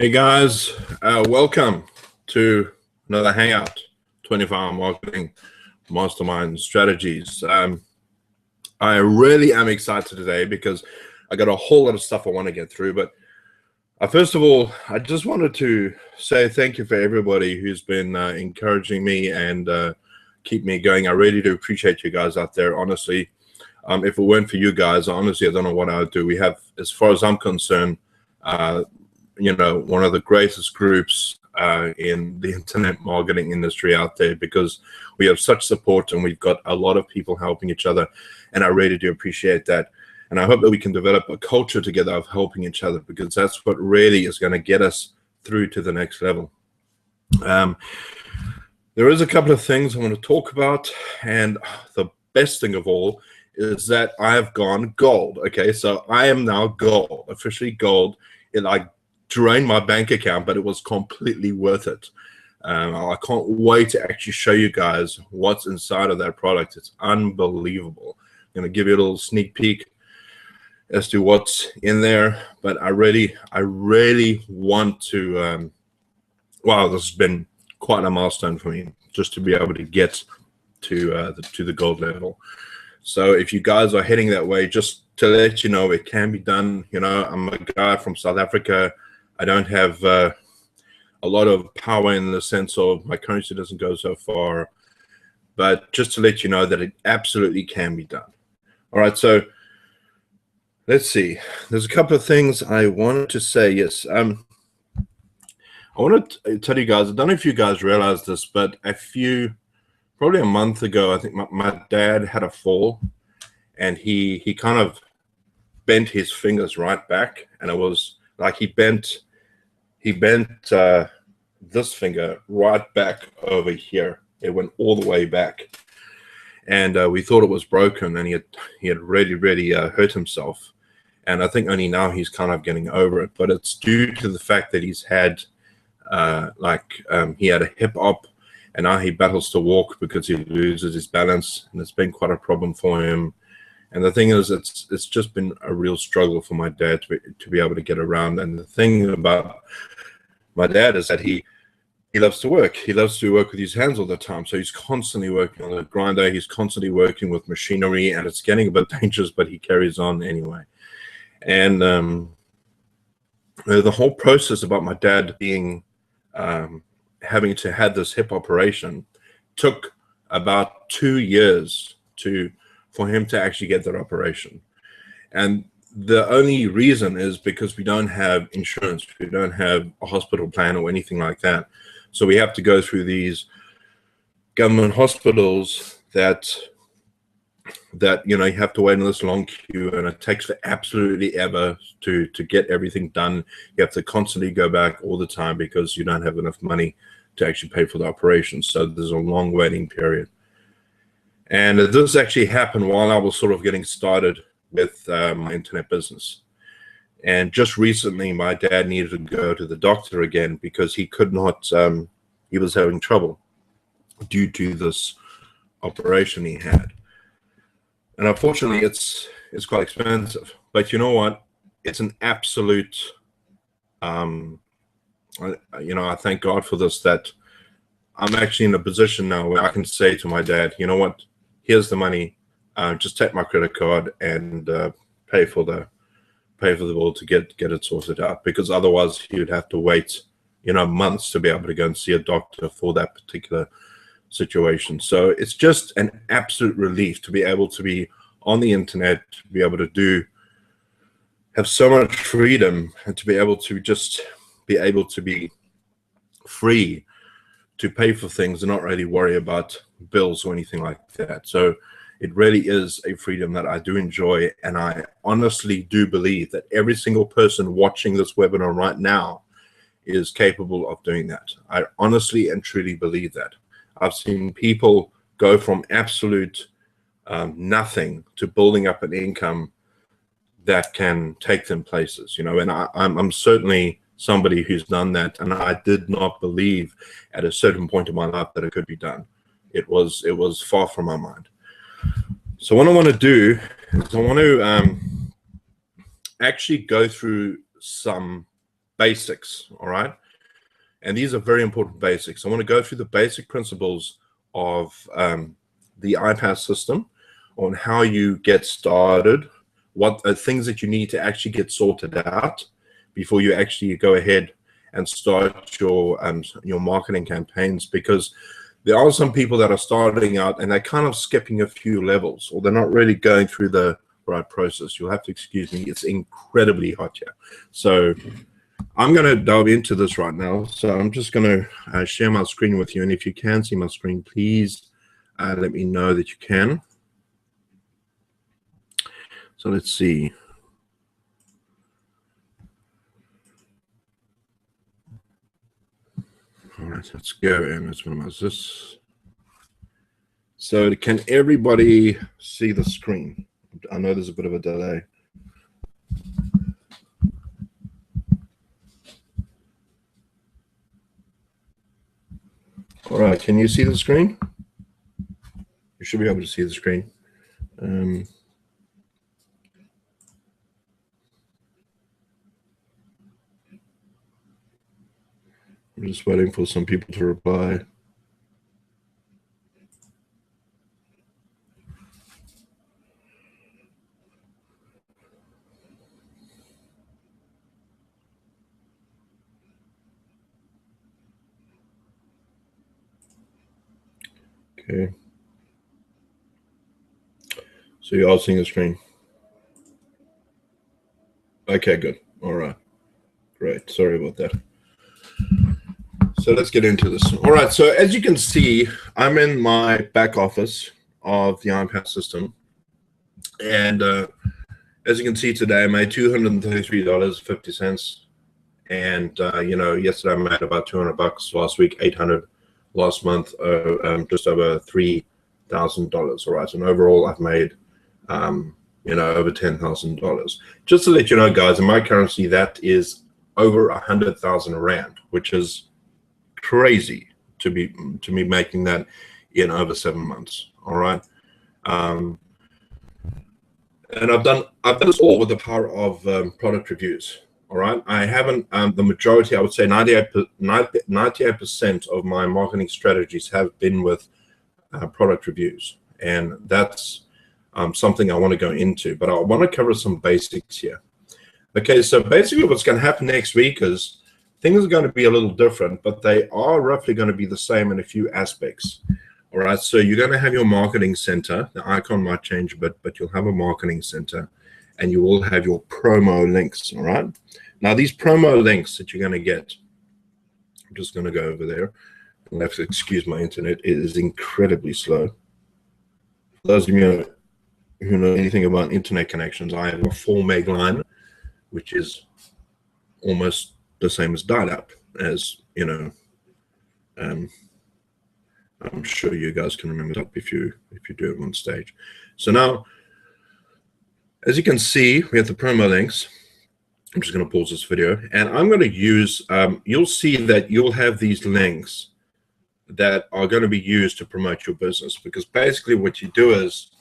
Hey guys, welcome to another Hangout, 24-hour marketing mastermind strategies. I really am excited today because I got a whole lot of stuff I want to get through. But first of all, I just wanted to say thank you for everybody who's been encouraging me and keep me going. I really do appreciate you guys out there, honestly. If it weren't for you guys, honestly, I don't know what I would do. We have, as far as I'm concerned, one of the greatest groups in the internet marketing industry out there, because we have such support and we've got a lot of people helping each other, and I really do appreciate that. And I hope that we can develop a culture together of helping each other, because that's what really is going to get us through to the next level. There is a couple of things I want to talk about, and the best thing of all is that I have gone gold. Okay, so I am now gold, officially gold. I drained my bank account, but it was completely worth it. I can't wait to actually show you guys what's inside of that product. It's unbelievable. I'm going to give you a little sneak peek as to what's in there, but I really want to, wow, this has been quite a milestone for me, just to be able to get to the gold level. So if you guys are heading that way, just to let you know, it can be done. You know, I'm a guy from South Africa. I don't have a lot of power in the sense of my currency doesn't go so far, but just to let you know that it absolutely can be done. All right, so let's see. There's a couple of things I wanted to say. Yes, I want to tell you guys, I don't know if you guys realize this, but probably a month ago, I think my dad had a fall, and he kind of bent his fingers right back, and it was like he bent this finger right back over here. It went all the way back, and we thought it was broken, and he had really hurt himself. And I think only now he's kind of getting over it, but it's due to the fact that he's had he had a hip op, and now he battles to walk because he loses his balance, and it's been quite a problem for him. And the thing is, it's just been a real struggle for my dad to be able to get around. And the thing about my dad is that he loves to work. He loves to work with his hands all the time. So he's constantly working on a grinder. He's constantly working with machinery, and it's getting a bit dangerous, but he carries on anyway. And the whole process about my dad being having to have this hip operation took about 2 years for him to actually get that operation. And the only reason is because we don't have insurance. We don't have a hospital plan or anything like that. So we have to go through these government hospitals that you have to wait in this long queue, and it takes for absolutely ever to get everything done. You have to constantly go back all the time because you don't have enough money to actually pay for the operation. So there's a long waiting period. And this actually happened while I was sort of getting started with my internet business. And just recently, my dad needed to go to the doctor again because he could not, he was having trouble due to this operation he had. And unfortunately, it's quite expensive. But you know what? It's an absolute, I thank God for this, that I'm actually in a position now where I can say to my dad, you know what? Here's the money. Just take my credit card and pay for the bill to get it sorted out. Because otherwise, he would have to wait, months to be able to go and see a doctor for that particular situation. So it's just an absolute relief to be able to be on the internet, to be able to have so much freedom, and to be able to be free to pay for things and not really worry about bills or anything like that. So it really is a freedom that I do enjoy, and I honestly do believe that every single person watching this webinar right now is capable of doing that. I honestly and truly believe that. I've seen people go from absolute nothing to building up an income that can take them places, and I'm certainly somebody who's done that, and I did not believe at a certain point in my life that it could be done. It was far from my mind. So what I want to do is I want to actually go through some basics, all right? And these are very important basics. I want to go through the basic principles of the iPas system on how you get started, what are things that you need to actually get sorted out before you actually go ahead and start your marketing campaigns, because there are some people that are starting out and they're kind of skipping a few levels, or they're not really going through the right process. You'll have to excuse me. It's incredibly hot here. So I'm going to delve into this right now. So I'm just going to share my screen with you. And if you can see my screen, please let me know that you can. So let's see. All right, let's go and let's minimize this. So can everybody see the screen? I know there's a bit of a delay. All right, can you see the screen? You should be able to see the screen. I'm just waiting for some people to reply. Okay. So you're all seeing the screen. Okay, good. All right. Great. Sorry about that. So let's get into this. All right. So as you can see, I'm in my back office of the iPas system. And as you can see today, I made $233.50. And, yesterday I made about $200, last week, $800, last month, just over $3,000. All right. And overall, I've made, over $10,000. Just to let you know, guys, in my currency, that is over 100,000 Rand, which is crazy to be making that in over 7 months. All right. And I've done this all with the power of product reviews. All right. I haven't, the majority, I would say 98% of my marketing strategies have been with product reviews. And that's something I want to go into, but I want to cover some basics here. Okay. So basically what's going to happen next week is things are going to be a little different, but they are roughly going to be the same in a few aspects. All right. So you're going to have your marketing center. The icon might change a bit, but you'll have a marketing center and you will have your promo links. All right. Now, these promo links that you're going to get, I'm just going to go over there. You'll have to excuse my internet. It is incredibly slow. For those of you who know anything about internet connections, I have a 4 meg line, which is almost the same as dial-up, as I'm sure you guys can remember that if you do it on stage. So now, as you can see, we have the promo links. I'm just going to pause this video, and I'm going to use, you'll see that you'll have these links that are going to be used to promote your business, because basically what you do is,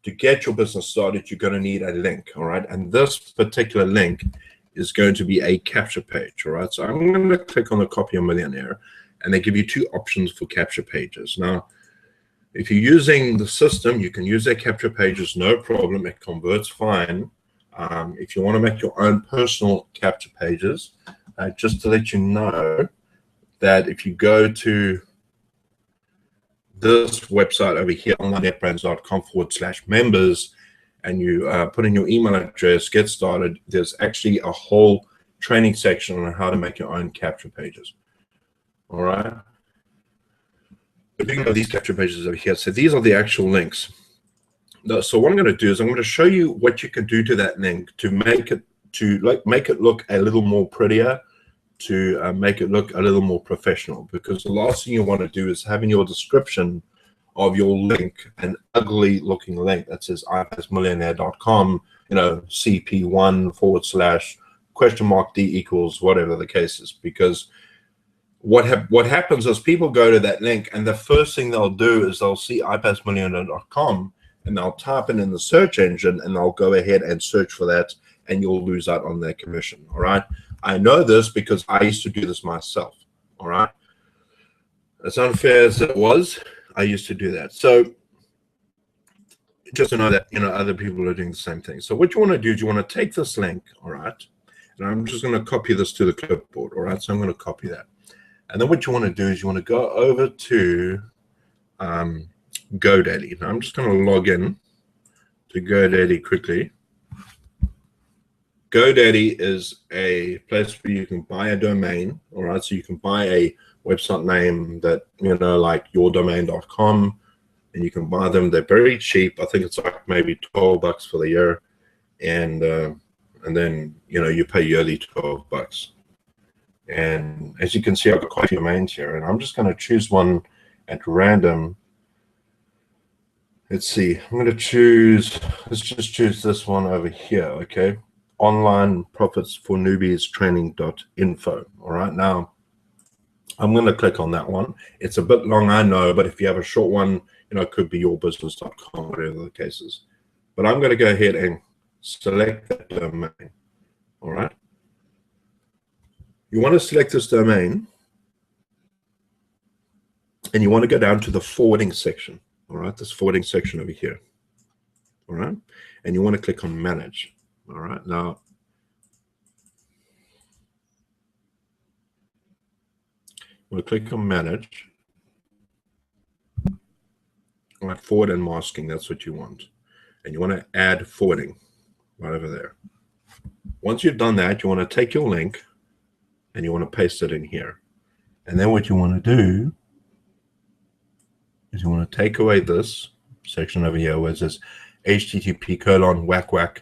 to get your business started, you're going to need a link, all right? And this particular link is going to be a capture page, all right? So I'm going to click on the Copy a Millionaire, and they give you 2 options for capture pages. Now, if you're using the system, you can use their capture pages, no problem. It converts fine. If you want to make your own personal capture pages, just to let you know that if you go to this website over here, onlinenetbrands.com/members, and you put in your email address, get started, there's actually a whole training section on how to make your own capture pages. All right. Looking at these capture pages over here, so these are the actual links. So what I'm going to do is I'm going to show you what you can do to that link to make it look a little more prettier, to make it look a little more professional, because the last thing you want to do is have in your description of your link an ugly looking link that says iPas2millionaire.com, CP1 / D = whatever the case is. Because what happens is people go to that link, and the first thing they'll do is they'll see iPas2millionaire.com, and they'll type it in the search engine, and they'll go ahead and search for that, and you'll lose out on their commission. All right. I know this because I used to do this myself. All right. As unfair as it was, I used to do that. So just to know that, you know, other people are doing the same thing. So what you want to do is you want to take this link, all right, and I'm just going to copy this to the clipboard, all right? So I'm going to copy that. And then what you want to do is you want to go over to GoDaddy. Now I'm just going to log in to GoDaddy quickly. GoDaddy is a place where you can buy a domain, all right? So you can buy a website name that, you know, like yourdomain.com, and you can buy them. They're very cheap. I think it's like maybe $12 for the year, and then, you know, you pay yearly $12. And as you can see, I've got quite a few domains here, and I'm just going to choose one at random. Let's see. I'm going to choose. Let's just choose this one over here. Okay, online profits for newbies training.info. All right, now I'm going to click on that one. It's a bit long, I know, but if you have a short one, you know, it could be yourbusiness.com, whatever the case is. But I'm going to go ahead and select that domain. All right. You want to select this domain, and you want to go down to the forwarding section. All right, this forwarding section over here. All right, and you want to click on manage. All right, now we'll click on manage. All right, forward and masking, that's what you want. And you want to add forwarding right over there. Once you've done that, you want to take your link and you want to paste it in here. And then what you want to do is you want to take away this section over here where it says http://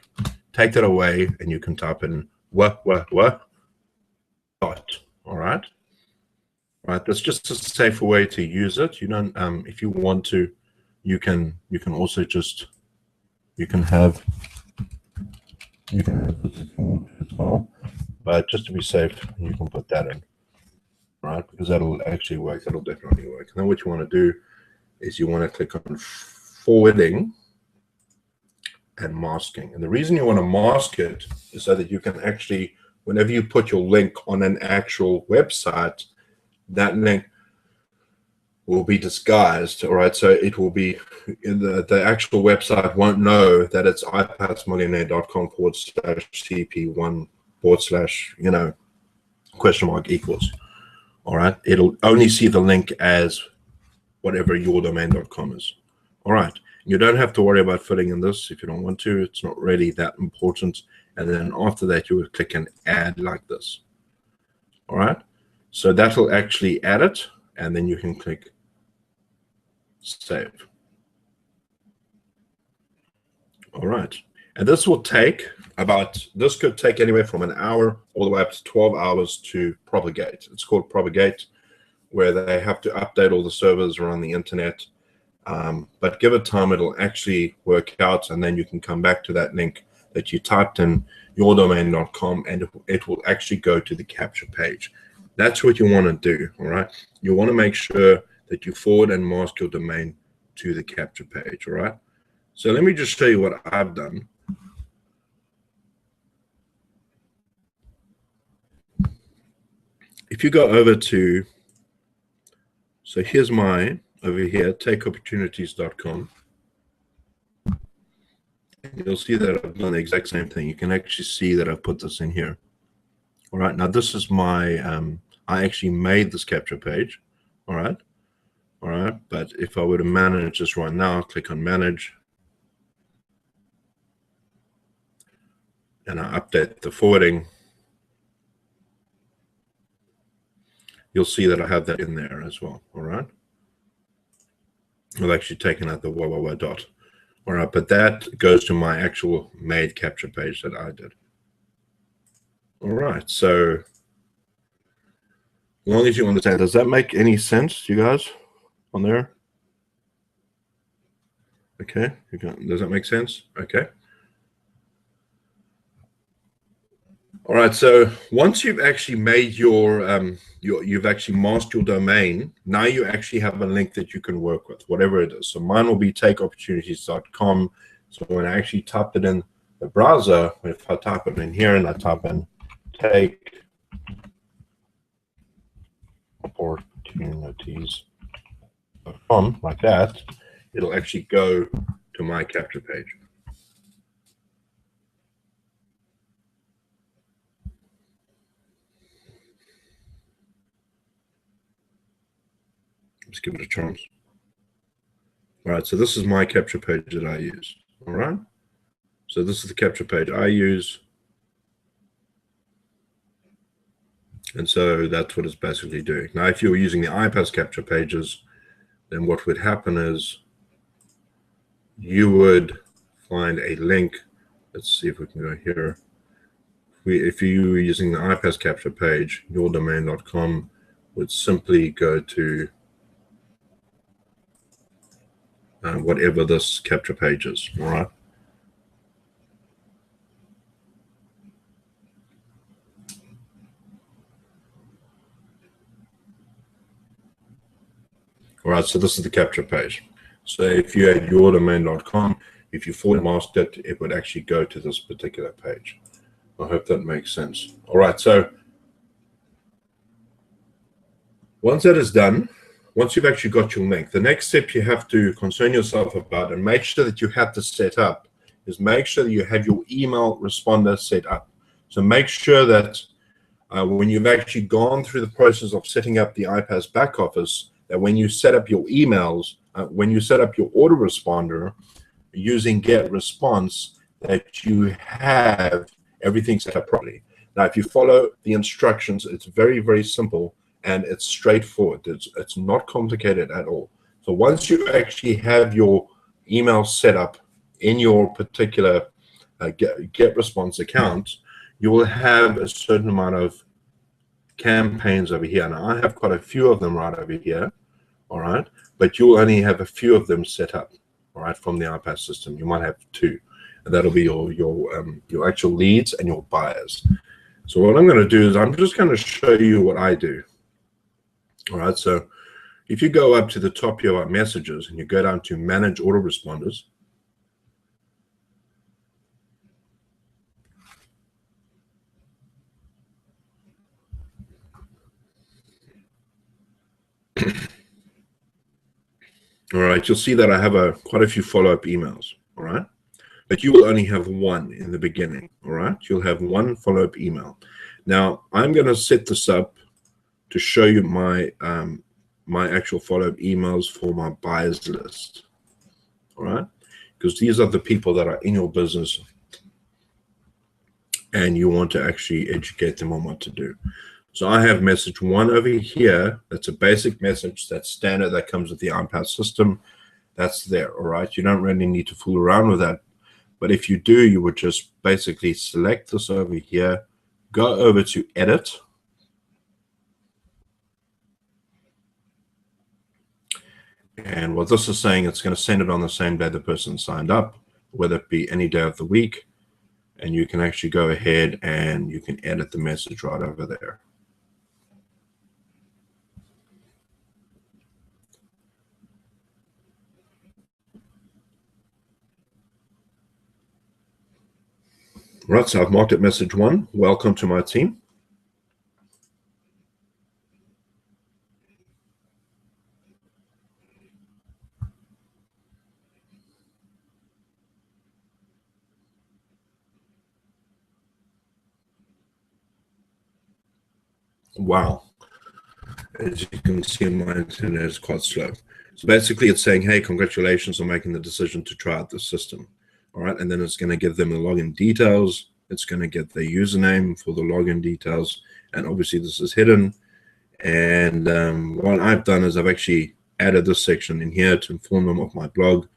take that away, and you can type in what dot. All right. All right, that's just a safer way to use it. You don't if you want to, you can also just you can have this if you want as well, but just to be safe, you can put that in, right? Because that'll actually work. That'll definitely work. And then what you want to do is you want to click on forwarding and masking. And the reason you want to mask it is so that you can actually, whenever you put your link on an actual website, that link will be disguised, all right? So it will be, the actual website won't know that it's iPas1 you know, / equals, all right? It'll only see the link as whatever yourdomain.com is, all right? You don't have to worry about filling in this if you don't want to. It's not really that important. And then after that, you would click and add like this, all right? So that'll actually add it, and then you can click save. All right, and this will take this could take anywhere from an hour all the way up to 12 hours to propagate. It's called propagate, where they have to update all the servers around the internet. But give it time, it'll actually work out, and then you can come back to that link that you typed in, yourdomain.com, and it will actually go to the capture page. That's what you want to do, all right? You want to make sure that you forward and mask your domain to the capture page, all right? So let me just show you what I've done. If you go over to, so here's my, over here, takeopportunities.com. You'll see that I've done the exact same thing. You can actually see that I've put this in here. All right, now this is my, I actually made this capture page, all right? All right, but if I were to manage this right now, click on manage, and I update the forwarding, you'll see that I have that in there as well, all right? I've actually taken out the dot. All right, but that goes to my actual made capture page that I did. All right, so as long as you understand, does that make any sense to you guys on there? Okay, does that make sense? Okay. All right, so once you've actually made you've actually masked your domain, now you actually have a link that you can work with, whatever it is. So mine will be takeopportunities.com. So when I actually type it in the browser, if I type it in here and I type in take opportunities.com, like that, it'll actually go to my capture page. Let's give it a chance. All right, so this is my capture page that I use. All right, so this is the capture page I use. And so that's what it's basically doing. Now, if you were using the iPas capture pages, then what would happen is you would find a link. Let's see if we can go here. If you were using the iPas capture page, yourdomain.com would simply go to whatever this capture page is, all right? All right, so this is the capture page. So if you had yourdomain.com, if you forward masked it, it would actually go to this particular page. I hope that makes sense. All right, so once that is done, once you've actually got your link, the next step you have to concern yourself about and make sure that you have this set up is make sure that you have your email responder set up. So make sure that when you've actually gone through the process of setting up the iPas back office, that when you set up your emails, when you set up your autoresponder using get response, that you have everything set up properly. Now, if you follow the instructions, it's very, very simple and it's straightforward. It's not complicated at all. So once you actually have your email set up in your particular get response account, you will have a certain amount of campaigns over here. Now, I have quite a few of them right over here, all right? But you'll only have a few of them set up, all right, from the iPas system. You might have two, and that'll be your actual leads and your buyers. So what I'm going to do is I'm just going to show you what I do, all right? So if you go up to the top here about messages and you go down to manage autoresponders, all right, you'll see that I have quite a few follow-up emails, all right? But you will only have one in the beginning, all right? You'll have one follow-up email. Now, I'm going to set this up to show you my my actual follow-up emails for my buyers list, all right? Because these are the people that are in your business and you want to actually educate them on what to do. So I have message one over here. That's a basic message that's standard that comes with the iPas system. That's there, all right? You don't really need to fool around with that. But if you do, you would just basically select this over here, go over to edit. And what this is saying, it's going to send it on the same day the person signed up, whether it be any day of the week. And you can actually go ahead and you can edit the message right over there. Right, so I've marked it message one. Welcome to my team. Wow. As you can see, my internet is quite slow. So basically it's saying, hey, congratulations on making the decision to try out the system. All right, and then it's going to give them the login details. It's going to get the username for the login details. And obviously this is hidden. And what I've done is I've actually added this section in here to inform them of my blog,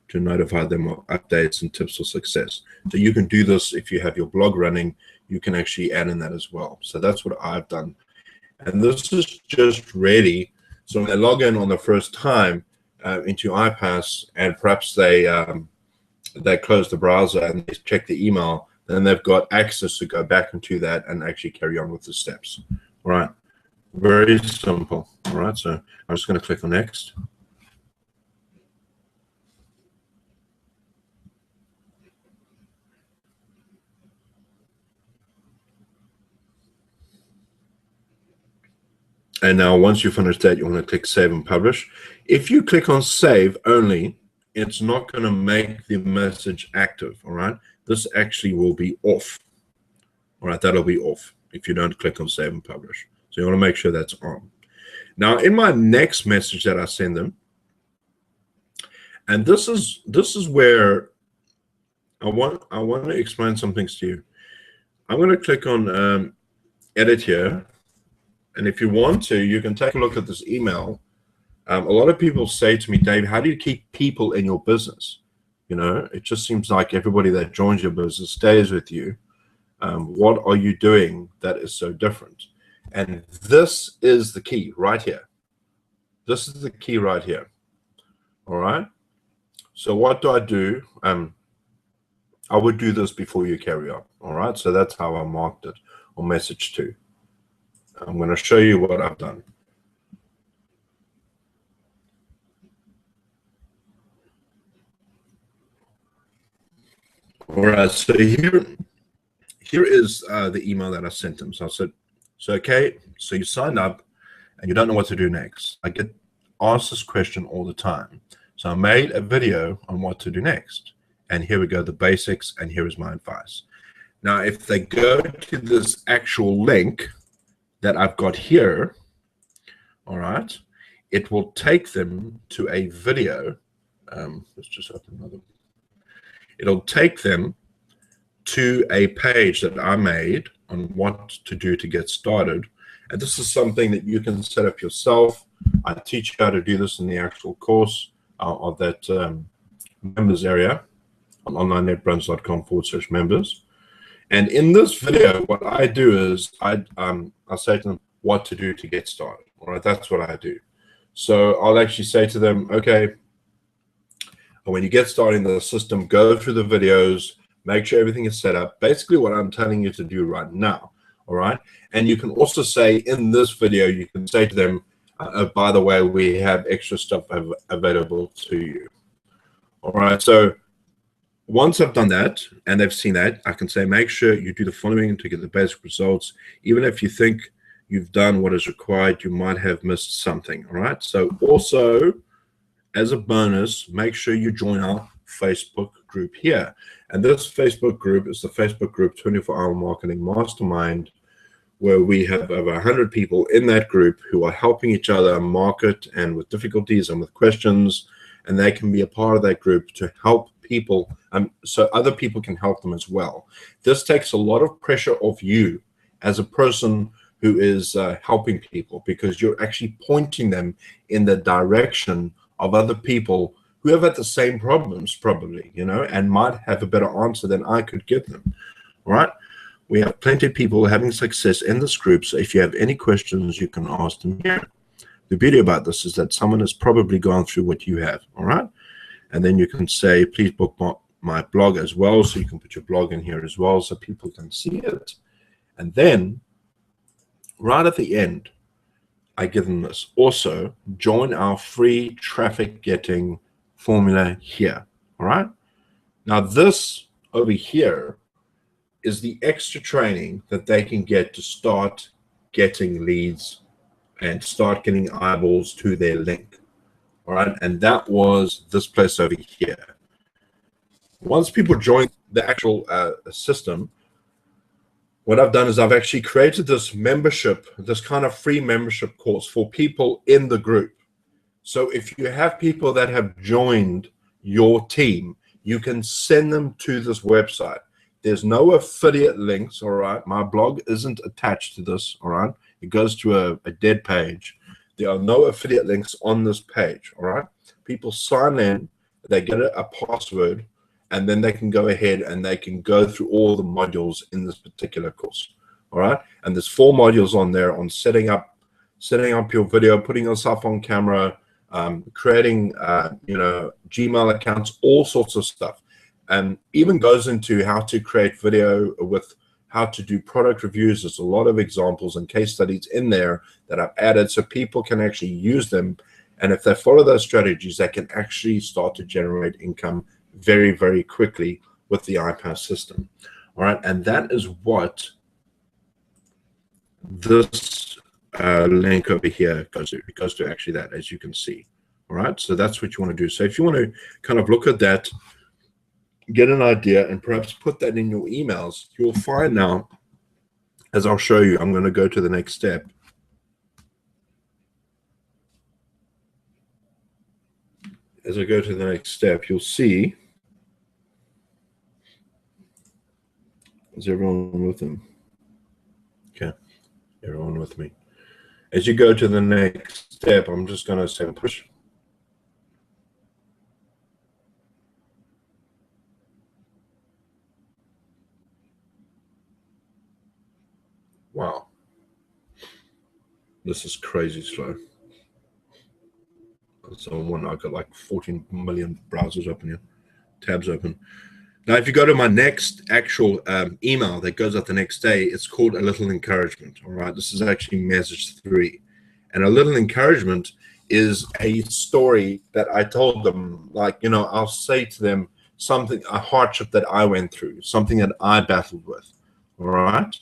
to notify them of updates and tips for success. So you can do this if you have your blog running, you can actually add in that as well. So that's what I've done. And this is just ready. So when they log in on the first time into iPas and perhaps they close the browser and they check the email, then they've got access to go back into that and actually carry on with the steps. All right. Very simple. All right. So I'm just going to click on next. And now once you finish that, you want to click Save and Publish. If you click on Save only, it's not going to make the message active, all right? This actually will be off, all right? That'll be off if you don't click on Save and Publish. So you want to make sure that's on. Now, in my next message that I send them, and this is where I want to explain some things to you. I'm going to click on Edit here. And if you want to, you can take a look at this email. A lot of people say to me, Dave, how do you keep people in your business? You know, it just seems like everybody that joins your business stays with you. What are you doing that is so different? And this is the key right here. This is the key right here. All right. So what do I do? I would do this before you carry on. All right. So that's how I marked it on message 2. I'm going to show you what I've done. All right, so here is the email that I sent them. So I said, okay, so you signed up and you don't know what to do next. I get asked this question all the time. So I made a video on what to do next. And here we go, the basics, and here is my advice. Now, if they go to this actual link that I've got here, all right, it will take them to a video. Let's just open another. It'll take them to a page that I made on what to do to get started. And this is something that you can set up yourself. I teach you how to do this in the actual course of that members area on onlinenetbrands.com/members. And in this video, what I do is I say to them what to do to get started. All right, that's what I do. So I'll actually say to them, okay, when you get started in the system, go through the videos, make sure everything is set up. Basically what I'm telling you to do right now, all right? And you can also say in this video, you can say to them, by the way, we have extra stuff available to you. All right, so once I've done that and they've seen that, I can say, make sure you do the following to get the basic results. Even if you think you've done what is required, you might have missed something, all right? So also, as a bonus, make sure you join our Facebook group here. And this Facebook group is the Facebook group 24-Hour Marketing Mastermind, where we have over 100 people in that group who are helping each other market and with difficulties and with questions. And they can be a part of that group to help people, so other people can help them as well. This takes a lot of pressure off you as a person who is helping people, because you're actually pointing them in the direction of other people who have had the same problems probably, you know, and might have a better answer than I could give them, all right? We have plenty of people having success in this group, so if you have any questions, you can ask them here. The beauty about this is that someone has probably gone through what you have, all right? And then you can say, please bookmark my blog as well, so you can put your blog in here as well so people can see it. And then right at the end, I give them this. Also, join our free traffic getting formula here. All right. Now, this over here is the extra training that they can get to start getting leads and start getting eyeballs to their link. All right. And that was this place over here. Once people join the actual system, what I've done is I've actually created this membership, this kind of free membership course for people in the group. So if you have people that have joined your team, you can send them to this website. There's no affiliate links, all right? My blog isn't attached to this, all right? It goes to a dead page. There are no affiliate links on this page, all right? People sign in, they get a password, and then they can go ahead and they can go through all the modules in this particular course, all right? And there's 4 modules on there on setting up your video, putting yourself on camera, creating, you know, Gmail accounts, all sorts of stuff. And even goes into how to create video with how to do product reviews. There's a lot of examples and case studies in there that I've added so people can actually use them. And if they follow those strategies, they can actually start to generate income very, very quickly with the iPas system. All right. And that is what this link over here goes to actually that, as you can see. All right, so that's what you want to do. So if you want to kind of look at that, get an idea, and perhaps put that in your emails, you'll find now, as I'll show you, I'm going to go to the next step. As I go to the next step, you'll see, is everyone with them? Okay, everyone with me. As you go to the next step, I'm just going to say push. Wow. This is crazy slow. So one, I've got like 14 million browsers open here, tabs open. Now, if you go to my next actual email that goes out the next day, it's called A Little Encouragement. All right, this is actually message 3. And A Little Encouragement is a story that I told them, like, you know, I'll say to them something, a hardship that I went through, something that I battled with. All right.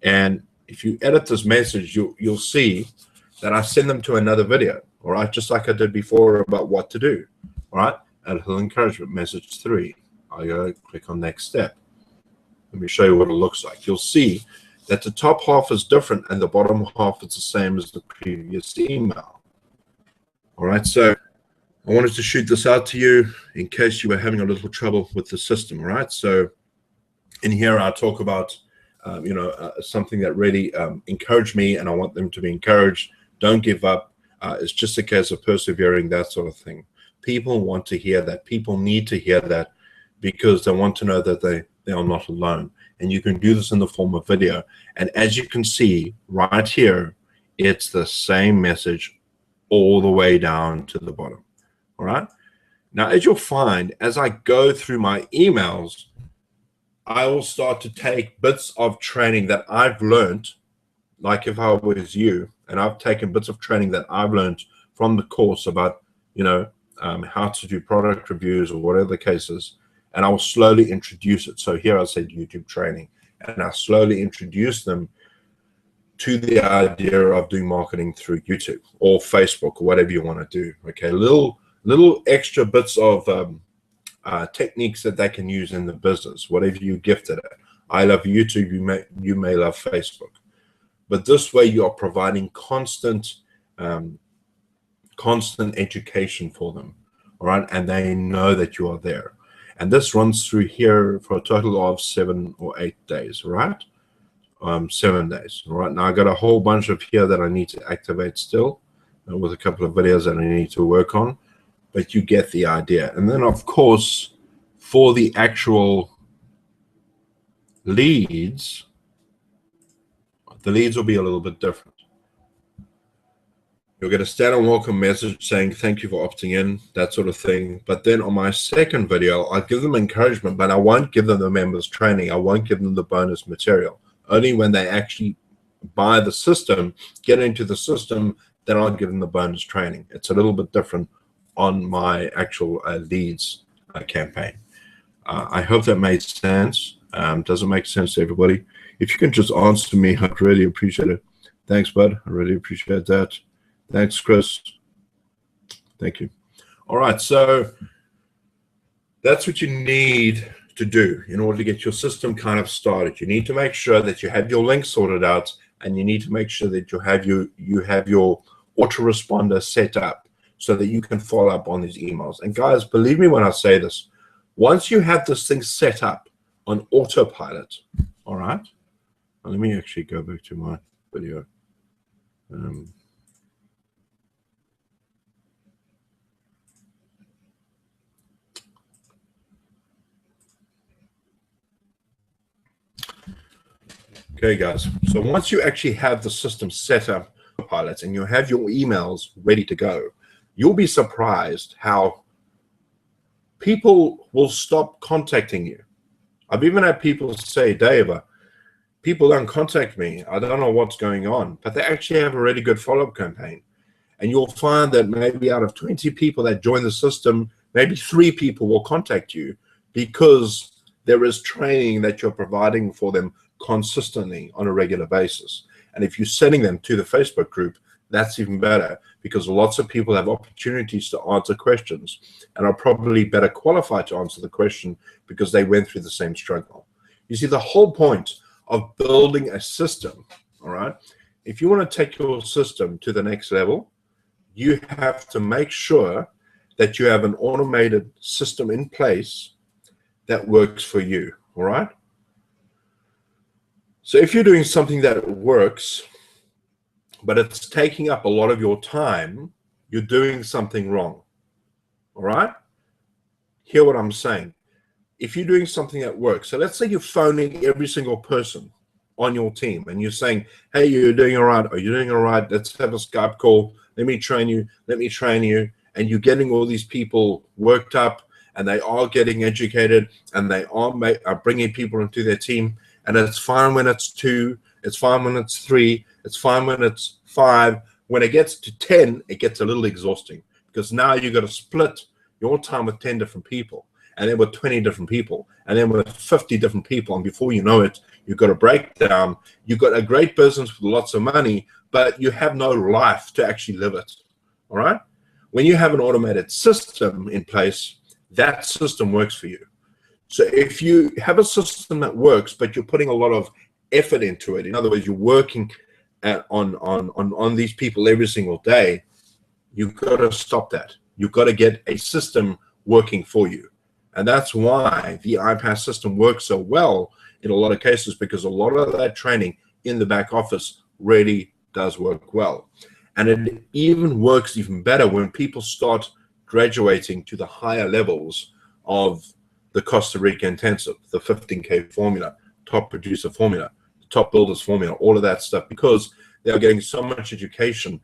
And if you edit this message, you'll see that I send them to another video. All right, just like I did before about what to do. All right, A Little Encouragement, message 3. I go click on next step. Let me show you what it looks like. You'll see that the top half is different and the bottom half is the same as the previous email. All right, so I wanted to shoot this out to you in case you were having a little trouble with the system. All right, so in here I talk about something that really encouraged me, and I want them to be encouraged. Don't give up. It's just a case of persevering, that sort of thing. People want to hear that. People need to hear that because they want to know that they are not alone. And you can do this in the form of video. And as you can see right here, it's the same message all the way down to the bottom. All right. Now, as you'll find, as I go through my emails, I will start to take bits of training that I've learned, like if I was you, and I've taken bits of training that I've learned from the course about, how to do product reviews or whatever the case is, and I will slowly introduce it. So here I said YouTube training, and I slowly introduce them to the idea of doing marketing through YouTube or Facebook or whatever you want to do. Okay, little extra bits of techniques that they can use in the business, whatever you're gifted at. I love YouTube, you may love Facebook. But this way you are providing constant education for them, all right? And they know that you are there. And this runs through here for a total of 7 or 8 days, right? 7 days, all right? Now I got a whole bunch of here that I need to activate still with a couple of videos that I need to work on, but you get the idea. And then of course, for the actual leads, the leads will be a little bit different. You'll get a stand-on welcome message saying thank you for opting in, that sort of thing. But then on my second video, I'll give them encouragement, but I won't give them the members training. I won't give them the bonus material. Only when they actually buy the system, get into the system, then I'll give them the bonus training. It's a little bit different on my actual leads campaign. I hope that made sense. Does it make sense to everybody? If you can just answer me, I'd really appreciate it. Thanks, bud. I really appreciate that. Thanks, Chris. Thank you. All right, so that's what you need to do in order to get your system kind of started. You need to make sure that you have your links sorted out, and you need to make sure that you have your autoresponder set up so that you can follow up on these emails. And guys, believe me when I say this, once you have this thing set up on autopilot, all right, let me actually go back to my video. Okay, guys, so once you actually have the system set up, pilots, and you have your emails ready to go, you'll be surprised how people will stop contacting you. I've even had people say, Dave, people don't contact me. I don't know what's going on, but they actually have a really good follow-up campaign. And you'll find that maybe out of 20 people that join the system, maybe 3 people will contact you because there is training that you're providing for them consistently on a regular basis. And if you're sending them to the Facebook group, that's even better, because lots of people have opportunities to answer questions and are probably better qualified to answer the question because they went through the same struggle. You see, the whole point of building a system, all right, if you want to take your system to the next level, you have to make sure that you have an automated system in place that works for you, all right? So if you're doing something that works, but it's taking up a lot of your time, you're doing something wrong, all right? Hear what I'm saying. If you're doing something that works, so let's say you're phoning every single person on your team and you're saying, hey, you're doing all right, are you doing all right? Let's have a Skype call. Let me train you. Let me train you. And you're getting all these people worked up, and they are getting educated, and they are bringing people into their team. And it's fine when it's 2, it's fine when it's 3, it's fine when it's 5. When it gets to 10, it gets a little exhausting, because now you've got to split your time with 10 different people, and then with 20 different people, and then with 50 different people. And before you know it, you've got a breakdown. You've got a great business with lots of money, but you have no life to actually live it, all right? When you have an automated system in place, that system works for you. So if you have a system that works, but you're putting a lot of effort into it, in other words, you're working on these people every single day, you've got to stop that. You've got to get a system working for you. And that's why the iPas system works so well in a lot of cases, because a lot of that training in the back office really does work well. And it even works even better when people start graduating to the higher levels of the Costa Rica intensive, the 15K formula, top producer formula, top builders formula, all of that stuff, because they are getting so much education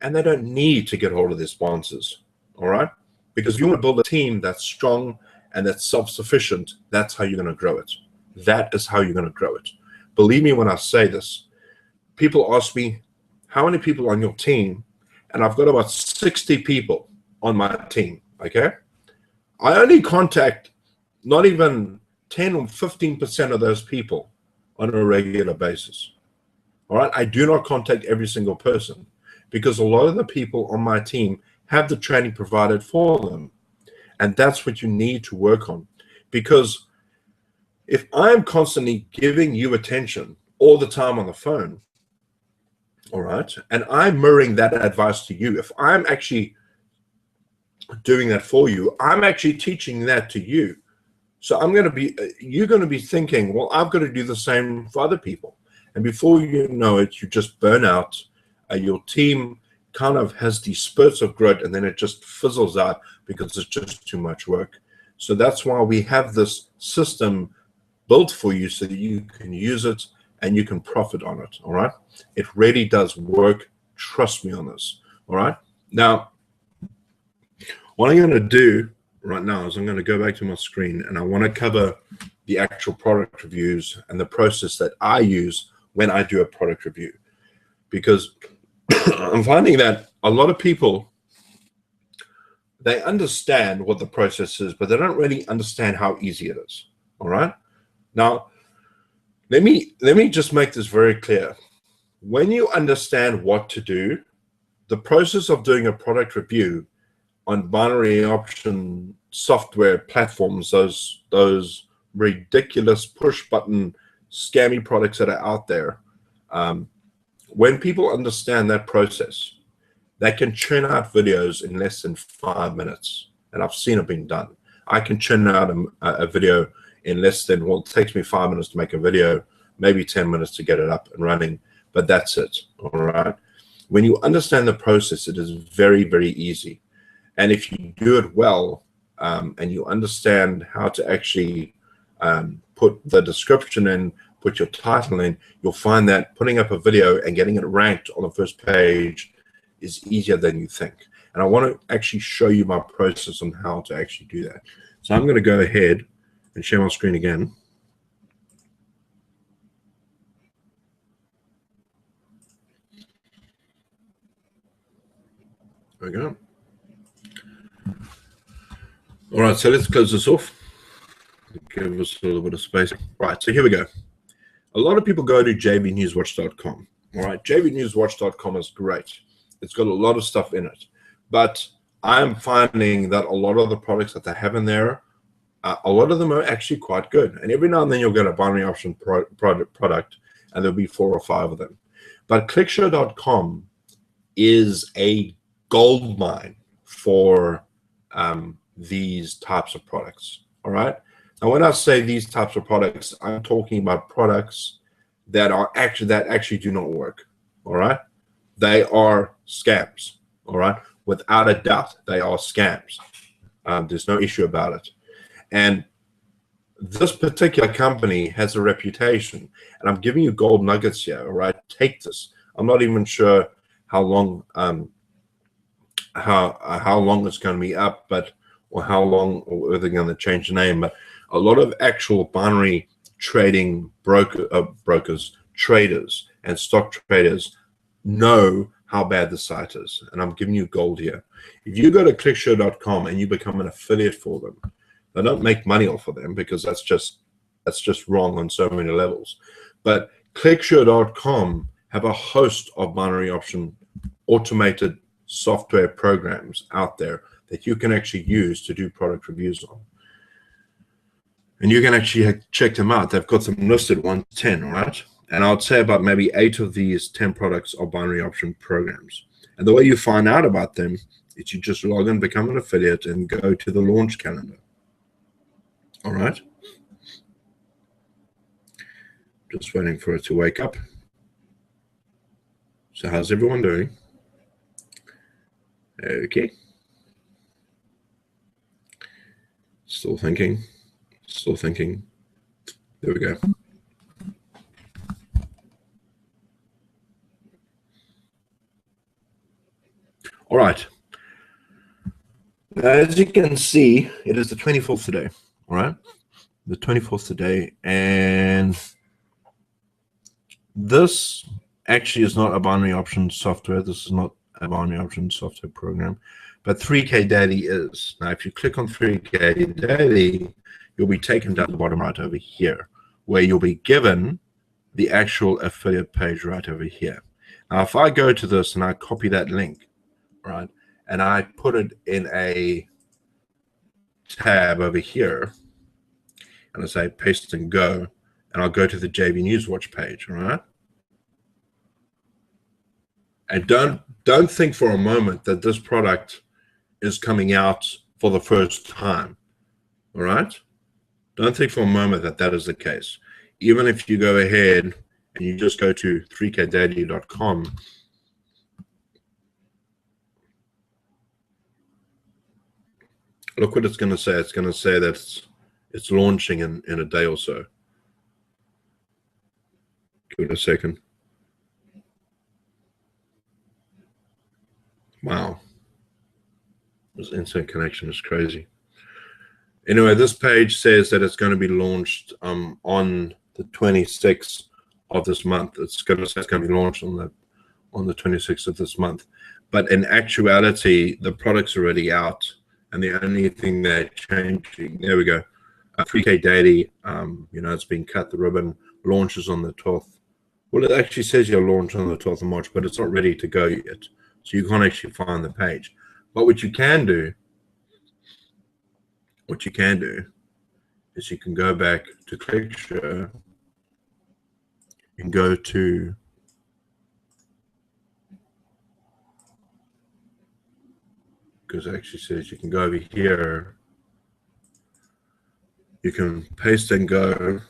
and they don't need to get hold of their sponsors, all right? Because if you want to build a team that's strong and that's self-sufficient, that's how you're going to grow it. That is how you're going to grow it. Believe me when I say this. People ask me, how many people on your team? And I've got about 60 people on my team, okay? I only contact not even 10 or 15% of those people on a regular basis, all right? I do not contact every single person, because a lot of the people on my team have the training provided for them. And that's what you need to work on. Because if I'm constantly giving you attention all the time on the phone, all right, and I'm mirroring that advice to you, if I'm actually doing that for you, I'm actually teaching that to you. So you're going to be thinking, well, I've got to do the same for other people. And before you know it, you just burn out. Your team kind of has these spurts of growth, and then it just fizzles out because it's just too much work. So that's why we have this system built for you, so that you can use it and you can profit on it, all right? It really does work. Trust me on this, all right? Now, what I'm going to do right now is I'm going to go back to my screen, and I want to cover the actual product reviews and the process that I use when I do a product review. Because I'm finding that a lot of people, they understand what the process is, but they don't really understand how easy it is, all right? Now, let me just make this very clear. When you understand what to do, the process of doing a product review on binary option software platforms, those ridiculous push button scammy products that are out there, when people understand that process, they can churn out videos in less than 5 minutes. And I've seen it being done. I can churn out a video in less than, well, it takes me 5 minutes to make a video, maybe 10 minutes to get it up and running, but that's it, all right? When you understand the process, it is very, very easy. And if you do it well, and you understand how to actually put the description in, put your title in, you'll find that putting up a video and getting it ranked on the first page is easier than you think. And I want to actually show you my process on how to actually do that. So I'm going to go ahead and share my screen again. There we go. All right, so let's close this off. Give us a little bit of space. Right, so here we go. A lot of people go to jvnewswatch.com. All right, jvnewswatch.com is great. It's got a lot of stuff in it, but I'm finding that a lot of the products that they have in there, a lot of them are actually quite good. And every now and then you'll get a binary option product, and there'll be 4 or 5 of them. But clickshow.com is a gold mine for these types of products. All right. Now, when I say these types of products, I'm talking about products that actually do not work. All right. They are scams. All right. Without a doubt, they are scams. There's no issue about it. And this particular company has a reputation, and I'm giving you gold nuggets here. All right. Take this. I'm not even sure how long how long it's going to be up, but or how long, or they're going to change the name. But a lot of actual binary trading brokers, traders, and stock traders know how bad the site is, and I'm giving you gold here. If you go to clickshow.com and you become an affiliate for them, they don't make money off of them, because that's just wrong on so many levels. But clickshow.com have a host of binary option automated software programs out there that you can actually use to do product reviews on. And you can actually check them out. They've got them listed 1 to 10, all right? And I'd say about maybe 8 of these 10 products are binary option programs. And the way you find out about them is you just log in, become an affiliate, and go to the launch calendar. All right? Just waiting for it to wake up. So how's everyone doing? Okay. Still thinking. Still thinking. There we go. All right. As you can see, it is the 24th today. All right. The 24th today. And this actually is not a binary option software. This is not a binary option software program. But 3K Daddy is. Now, if you click on 3K Daddy, you'll be taken down the bottom right over here, where you'll be given the actual affiliate page right over here. Now, if I go to this and I copy that link, right, and I put it in a tab over here, and I say paste and go, and I'll go to the JV Newswatch page, all right? And don't think for a moment that this product is coming out for the first time, all right? Don't think for a moment that that is the case. Even if you go ahead and you just go to 3kdaddy.com, look what it's going to say. It's going to say that it's launching in a day or so. Give it a second. Wow. This internet connection is crazy. Anyway, this page says that it's going to be launched on the 26th of this month. It's going to say it's going to be launched on the 26th of this month. But in actuality, the product's already out, and the only thing they're changing, there we go, 3K Daddy, it's been cut, the ribbon, launches on the 12th. Well, it actually says you'll launch on the 12th of March, but it's not ready to go yet. So you can't actually find the page. But what you can do is you can go back to ClickShow and go to because it actually says you can go over here. You can paste and go.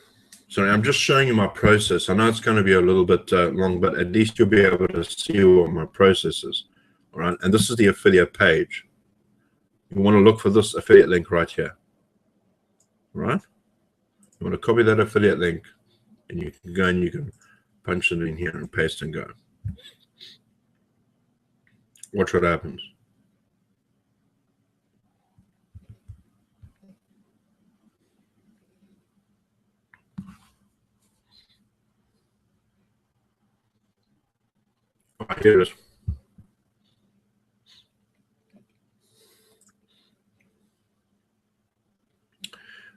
Sorry, I'm just showing you my process. I know it's going to be a little bit long, but at least you'll be able to see what my process is. All right, and this is the affiliate page. You want to look for this affiliate link right here. All right, you want to copy that affiliate link, and you can go and you can punch it in here and paste and go. Watch what happens. Here it is.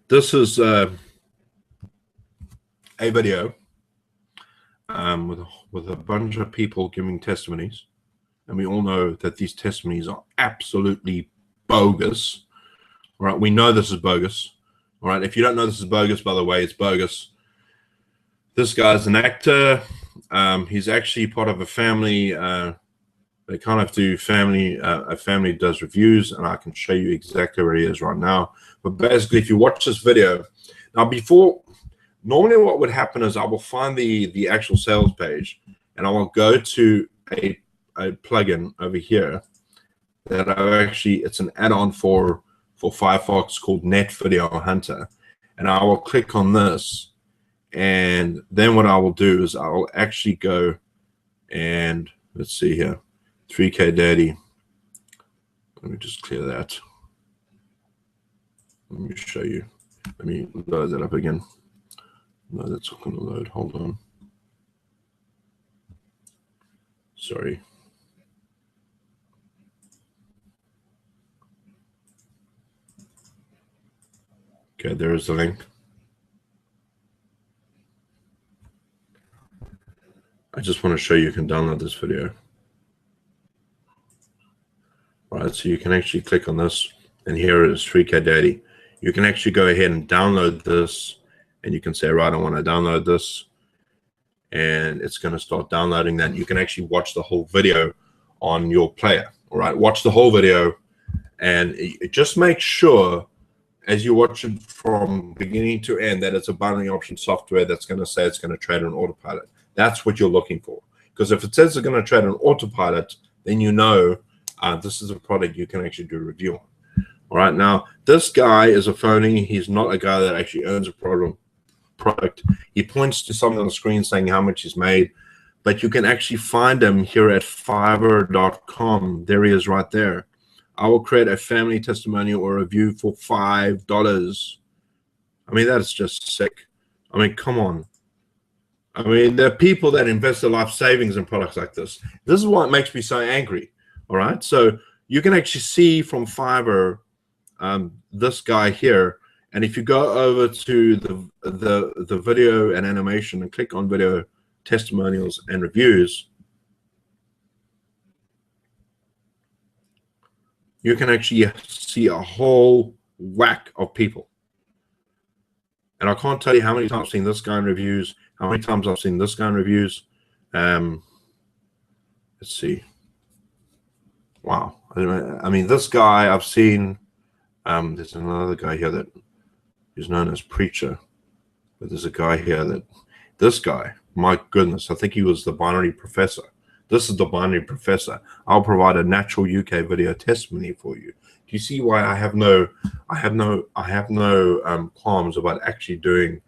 This is a video with a bunch of people giving testimonies, and we all know that these testimonies are absolutely bogus. All right, we know this is bogus. All right, if you don't know this is bogus, by the way, it's bogus. This guy's an actor. He's actually part of a family. They kind of do family. A family does reviews, and I can show you exactly where he is right now. But basically, if you watch this video now, normally what would happen is I will find the actual sales page, and I will go to a plugin over here that it's an add-on for Firefox called Net Video Hunter, and I will click on this, and then what I will do is I will actually go and let's see here, 3K Daddy. Let me just clear that. Let me show you. Let me load that up again. No, that's not going to load. Hold on. Sorry. Okay, there is the link. I just want to show you can download this video. All right, so you can actually click on this, and here it is, 3K Daddy. You can actually go ahead and download this, and you can say, right, I want to download this, and it's going to start downloading that. You can actually watch the whole video on your player. All right, watch the whole video, and just make sure as you watch it from beginning to end that it's a binary option software that's going to say it's going to trade on autopilot. That's what you're looking for. Because if it says it's going to trade on autopilot, then you know this is a product you can actually do a review on. All right, now this guy is a phony. He's not a guy that actually owns a product. He points to something on the screen saying how much he's made, but you can actually find him here at Fiverr.com. There he is right there. I will create a family testimonial or review for $5. I mean, that is just sick. I mean, come on. I mean, there are people that invest their life savings in products like this. This is what makes me so angry. All right. So you can actually see from Fiverr this guy here. And if you go over to the video and animation and click on video testimonials and reviews, you can actually see a whole whack of people. And I can't tell you how many times I've seen this guy in reviews, how many times I've seen this guy in reviews. Let's see. Wow. I mean, this guy I've seen, there's another guy here that is known as Preacher. But there's a guy here this guy, my goodness, I think he was the binary professor. This is the binary professor. I'll provide a natural UK video testimony for you. Do you see why I have no qualms about actually doing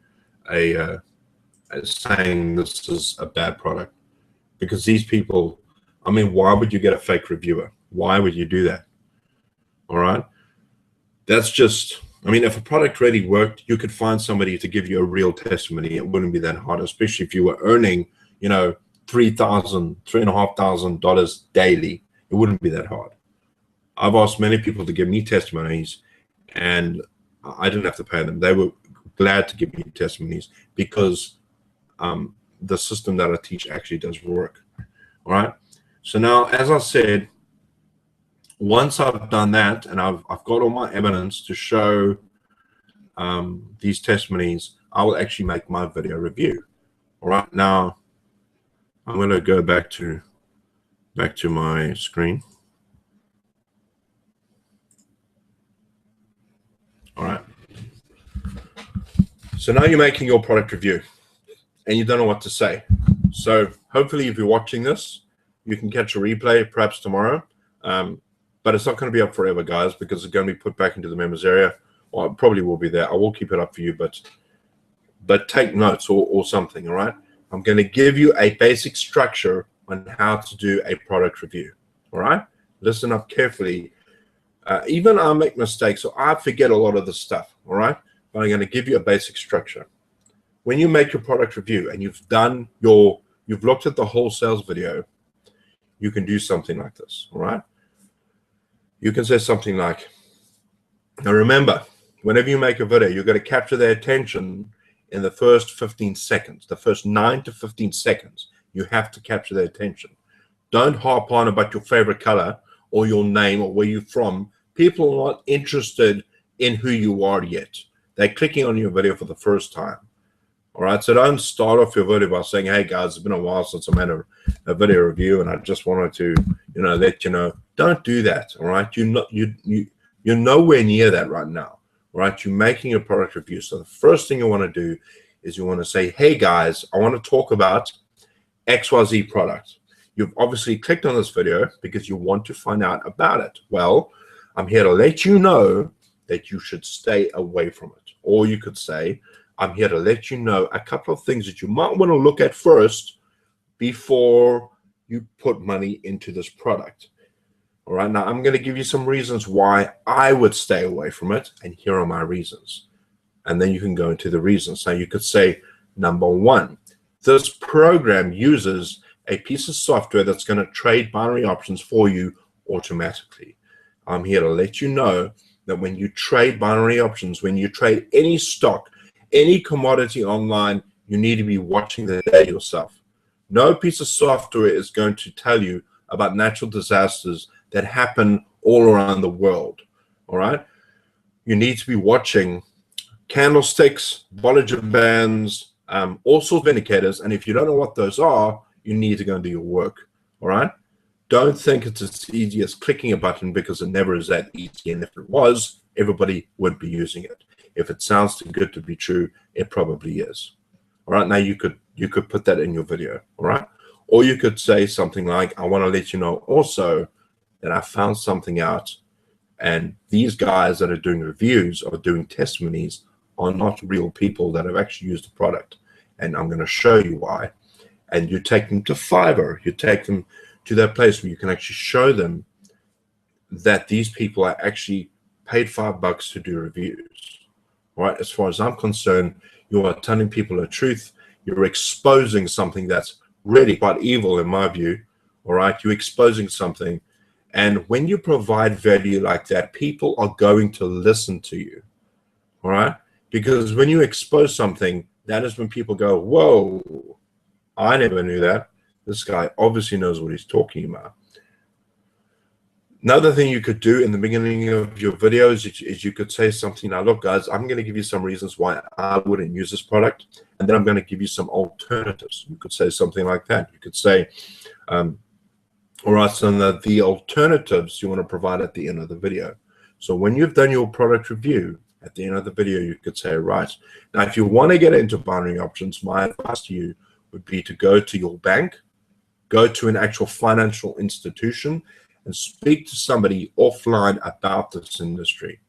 saying this is a bad product? Because these people, I mean, why would you get a fake reviewer? Why would you do that? All right. That's just, I mean, if a product really worked, you could find somebody to give you a real testimony. It wouldn't be that hard, especially if you were earning, you know, $3,500 daily. It wouldn't be that hard. I've asked many people to give me testimonies, and I didn't have to pay them. They were glad to give me testimonies because the system that I teach actually does work. All right. So now, as I said, once I've done that and I've got all my evidence to show these testimonies, I will actually make my video review. All right. Now, I'm going to go back to my screen. All right. So now you're making your product review and you don't know what to say. So hopefully if you're watching this, you can catch a replay perhaps tomorrow. But it's not going to be up forever, guys, because it's going to be put back into the members area. Well, it probably will be there. I will keep it up for you, but take notes or something, all right? I'm going to give you a basic structure on how to do a product review, all right? Listen up carefully. Even I make mistakes, so I forget a lot of the stuff, all right? But I'm going to give you a basic structure. When you make your product review and you've looked at the whole sales video, you can do something like this, all right? You can say something like, now remember, whenever you make a video, you've got to capture their attention in the first 15 seconds, the first 9 to 15 seconds. You have to capture their attention. Don't harp on about your favorite color or your name or where you're from. People are not interested in who you are yet. They're clicking on your video for the first time. All right, so don't start off your video by saying, hey guys, it's been a while since I made a video review and I just wanted to, let you know. Don't do that, all right? You're nowhere near that right now, all right? You're making a product review. So the first thing you want to do is you want to say, hey guys, I want to talk about XYZ product. You've obviously clicked on this video because you want to find out about it. Well, I'm here to let you know that you should stay away from it. Or you could say, I'm here to let you know a couple of things that you might want to look at first before you put money into this product. All right, now I'm going to give you some reasons why I would stay away from it, and here are my reasons. And then you can go into the reasons. Now you could say, number one, this program uses a piece of software that's going to trade binary options for you automatically. I'm here to let you know that when you trade binary options, when you trade any stock, any commodity online, you need to be watching the data yourself. No piece of software is going to tell you about natural disasters that happen all around the world. All right, you need to be watching candlesticks, Bollinger Bands, all sorts of indicators, and if you don't know what those are, you need to go and do your work. All right, don't think it's as easy as clicking a button, because it never is that easy, and if it was, everybody would be using it. If it sounds too good to be true, it probably is. All right, now you could put that in your video. All right, or you could say something like, I want to let you know also that I found something out, and these guys that are doing reviews or doing testimonies are not real people that have actually used the product, and I'm going to show you why. And you take them to Fiverr, you take them to that place where you can actually show them that these people are actually paid $5 to do reviews. All right, as far as I'm concerned, you are telling people the truth. You're exposing something that's really quite evil in my view. All right, you're exposing something, and when you provide value like that, people are going to listen to you. All right, because when you expose something, that is when people go, whoa, I never knew that. This guy obviously knows what he's talking about. Another thing you could do in the beginning of your videos is you could say something, now look guys, I'm going to give you some reasons why I wouldn't use this product, and then I'm going to give you some alternatives. You could say something like that. You could say, all right, so the alternatives you want to provide at the end of the video. So when you've done your product review, at the end of the video, you could say, right, now if you want to get into binary options, my advice to you would be to go to your bank, go to an actual financial institution, and speak to somebody offline about this industry,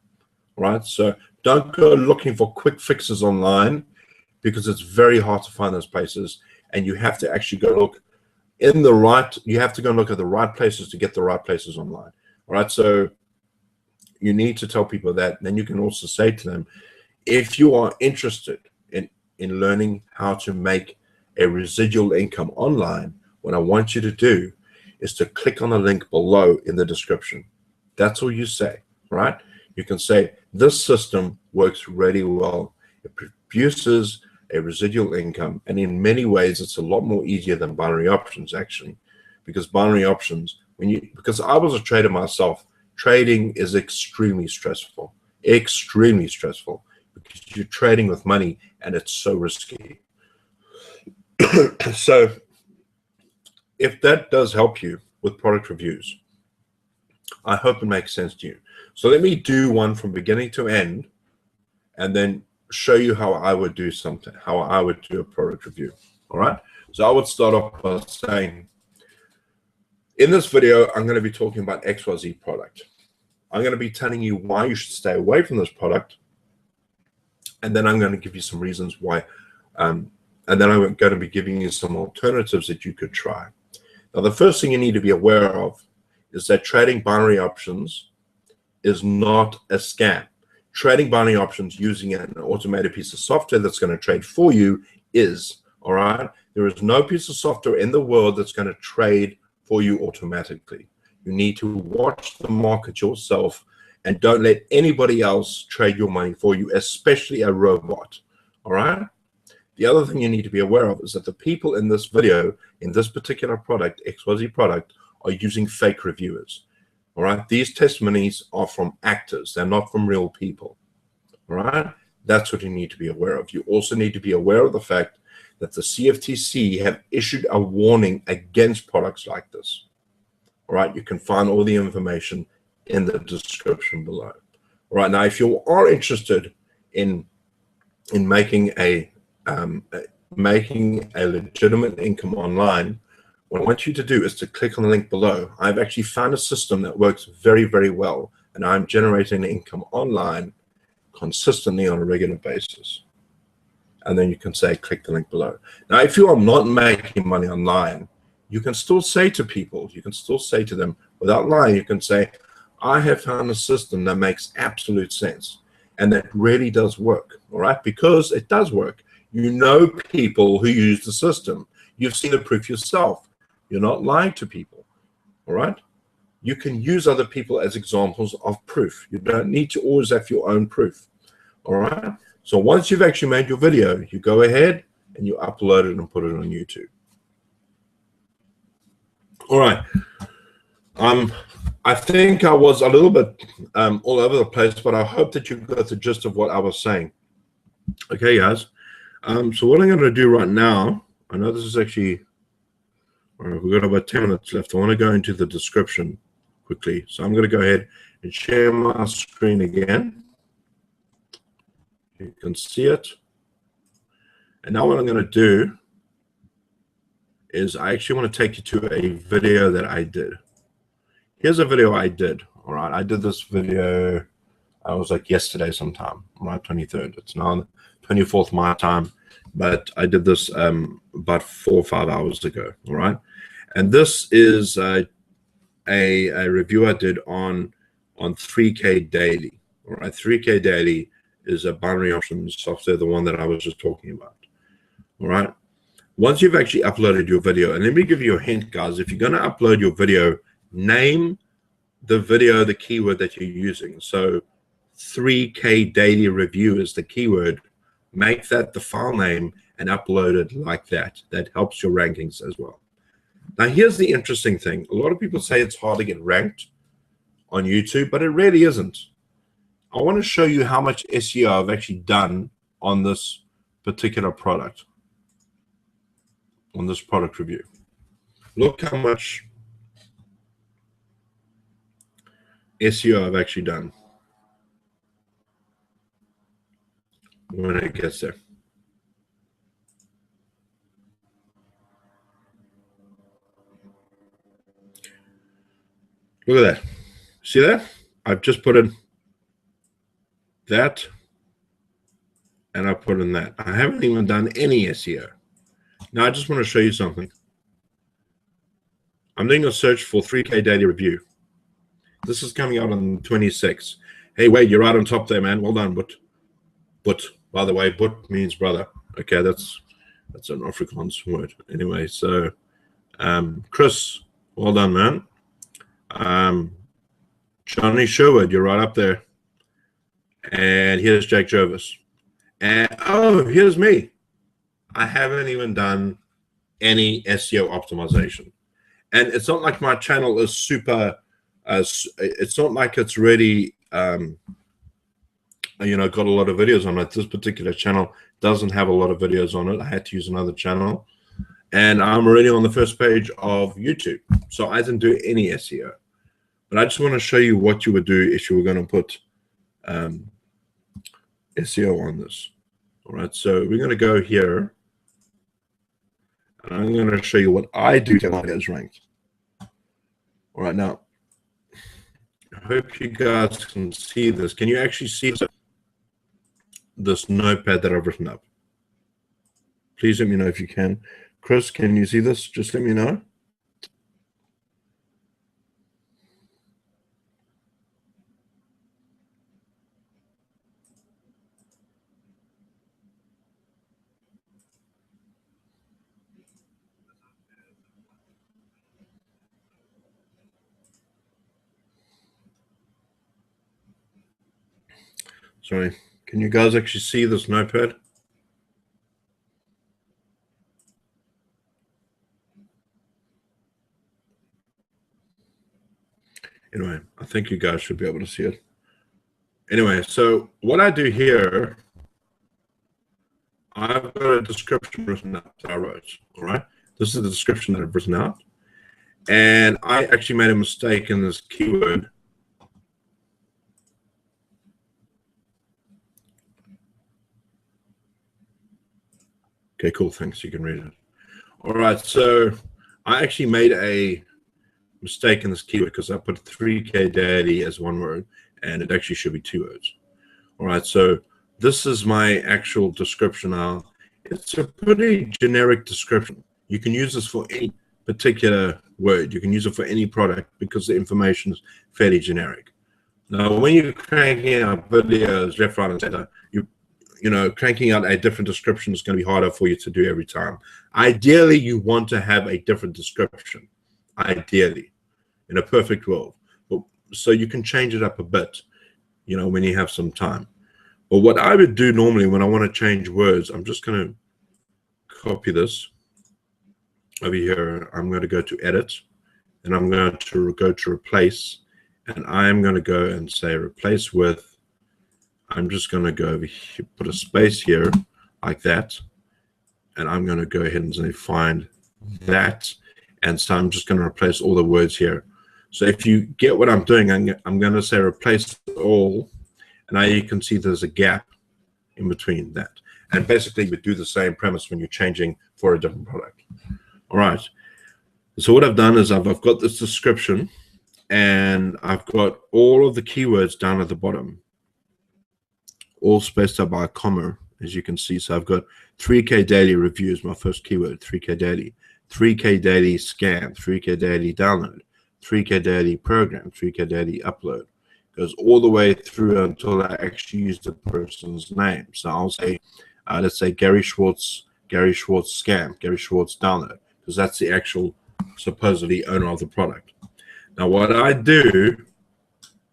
right? So don't go looking for quick fixes online, because it's very hard to find those places, and you have to actually go look in the right, you have to go and look at the right places to get the right places online, all right? So you need to tell people that. Then you can also say to them, if you are interested in learning how to make a residual income online, what I want you to do is to click on the link below in the description. That's all you say, right? You can say, this system works really well. It produces a residual income, and in many ways, it's a lot more easier than binary options, actually, because binary options, because I was a trader myself, trading is extremely stressful, because you're trading with money, and it's so risky. So if that does help you with product reviews, I hope it makes sense to you. So let me do one from beginning to end, and then show you how I would do something, how I would do a product review. All right. So I would start off by saying, in this video, I'm going to be talking about XYZ product. I'm going to be telling you why you should stay away from this product, and then I'm going to give you some reasons why, and then I'm going to be giving you some alternatives that you could try. Now, the first thing you need to be aware of is that trading binary options is not a scam. Trading binary options using an automated piece of software that's going to trade for you is, all right? There is no piece of software in the world that's going to trade for you automatically. You need to watch the market yourself, and don't let anybody else trade your money for you, especially a robot, all right? The other thing you need to be aware of is that the people in this video, in this particular product, XYZ product, are using fake reviewers. All right. These testimonies are from actors. They're not from real people. All right. That's what you need to be aware of. You also need to be aware of the fact that the CFTC have issued a warning against products like this. All right. You can find all the information in the description below. All right. Now, if you are interested in making a legitimate income online, what I want you to do is to click on the link below. I've actually found a system that works very, very well, and I'm generating income online consistently on a regular basis. And then you can say, click the link below. Now, if you are not making money online, you can still say to people, you can still say to them, without lying, you can say, I have found a system that makes absolute sense and that really does work, all right? Because it does work. You know people who use the system. You've seen the proof yourself. You're not lying to people, all right? You can use other people as examples of proof. You don't need to always have your own proof, all right? So once you've actually made your video, you go ahead and you upload it and put it on YouTube. All right. I think I was a little bit all over the place, but I hope that you got the gist of what I was saying. Okay, guys. So what I'm going to do right now, I know this is actually, all right, we've got about 10 minutes left. I want to go into the description quickly. So I'm going to go ahead and share my screen again. You can see it. And now what I'm going to do is I actually want to take you to a video that I did. Here's a video I did. All right, I did this video, I was like yesterday sometime, right, 23rd. It's now 24th my time, but I did this about 4 or 5 hours ago. All right, and this is a review I did on 3K Daily. All right, 3K Daily is a binary options software, the one that I was just talking about. All right, once you've actually uploaded your video, and let me give you a hint, guys. If you're going to upload your video, name the video the keyword that you're using. So 3K Daily Review is the keyword. Make that the file name and upload it like that. That helps your rankings as well. Now, here's the interesting thing. A lot of people say it's hard to get ranked on YouTube, but it really isn't. I want to show you how much SEO I've actually done on this particular product, on this product review. Look how much SEO I've actually done when it gets there. Look at that. See that? I've just put in that, and I put in that. I haven't even done any SEO. Now, I just want to show you something. I'm doing a search for 3K Daily Review. This is coming out on 26. Hey, Wade, you're right on top there, man. Well done, but by the way, but means brother. Okay, that's an Afrikaans word. Anyway, so Chris, well done, man. Johnny Sherwood, you're right up there. And here's Jake Jervis. And oh, here's me. I haven't even done any SEO optimization. And it's not like my channel is super, it's not like it's really, you know, got a lot of videos on it. This particular channel doesn't have a lot of videos on it. I had to use another channel. And I'm already on the first page of YouTube. So I didn't do any SEO. But I just want to show you what you would do if you were going to put SEO on this. All right, so we're going to go here. And I'm going to show you what I do to my videos ranked. All right, now, I hope you guys can see this. Can you actually see this notepad that I've written up? Please let me know if you can. Chris, can you see this? Just let me know. Sorry, can you guys actually see this notepad? Anyway, I think you guys should be able to see it. Anyway, so what I do here, I've got a description written out that I wrote, all right? This is the description that I've written out. And I actually made a mistake in this keyword. Okay, cool, thanks, you can read it. All right, so I actually made a mistake in this keyword because I put 3K daddy as one word, and it actually should be 2 words. All right, so this is my actual description now. It's a pretty generic description. You can use this for any particular word. You can use it for any product because the information is fairly generic. Now, when you're cranking out videos left, right, and center, you know, cranking out a different description is going to be harder for you to do every time. Ideally, you want to have a different description. Ideally, in a perfect world, but so you can change it up a bit, you know, when you have some time. But what I would do normally when I want to change words, I'm just going to copy this over here. I'm going to go to edit, and I'm going to go to replace, and I'm going to go and say replace with, I'm just going to go over here, put a space here like that, and I'm going to go ahead and say find that, and so I'm just going to replace all the words here. So if you get what I'm doing, I'm going to say replace all, and now you can see there's a gap in between that. And basically, we do the same premise when you're changing for a different product. All right. So what I've done is I've got this description, and I've got all of the keywords down at the bottom, all spaced out by a comma, as you can see. So I've got 3K daily reviews, my first keyword, 3K daily, 3K daily scan, 3K daily download, 3K daily program, 3K daily upload. Goes all the way through until I actually use the person's name. So I'll say, let's say Gary Schwartz scan, Gary Schwartz download, because that's the actual supposedly owner of the product. Now what I do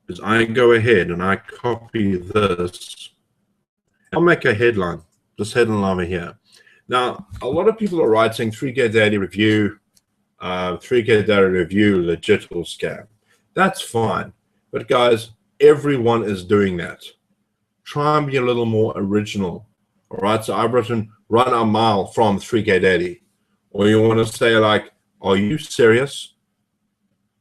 is I go ahead and I copy this. I'll make a headline, this headline over here. Now, a lot of people are writing 3K daily review, 3K daily review, legit or scam. That's fine. But guys, everyone is doing that. Try and be a little more original. All right, so I've written run a mile from 3K daily. Or you want to say like, are you serious?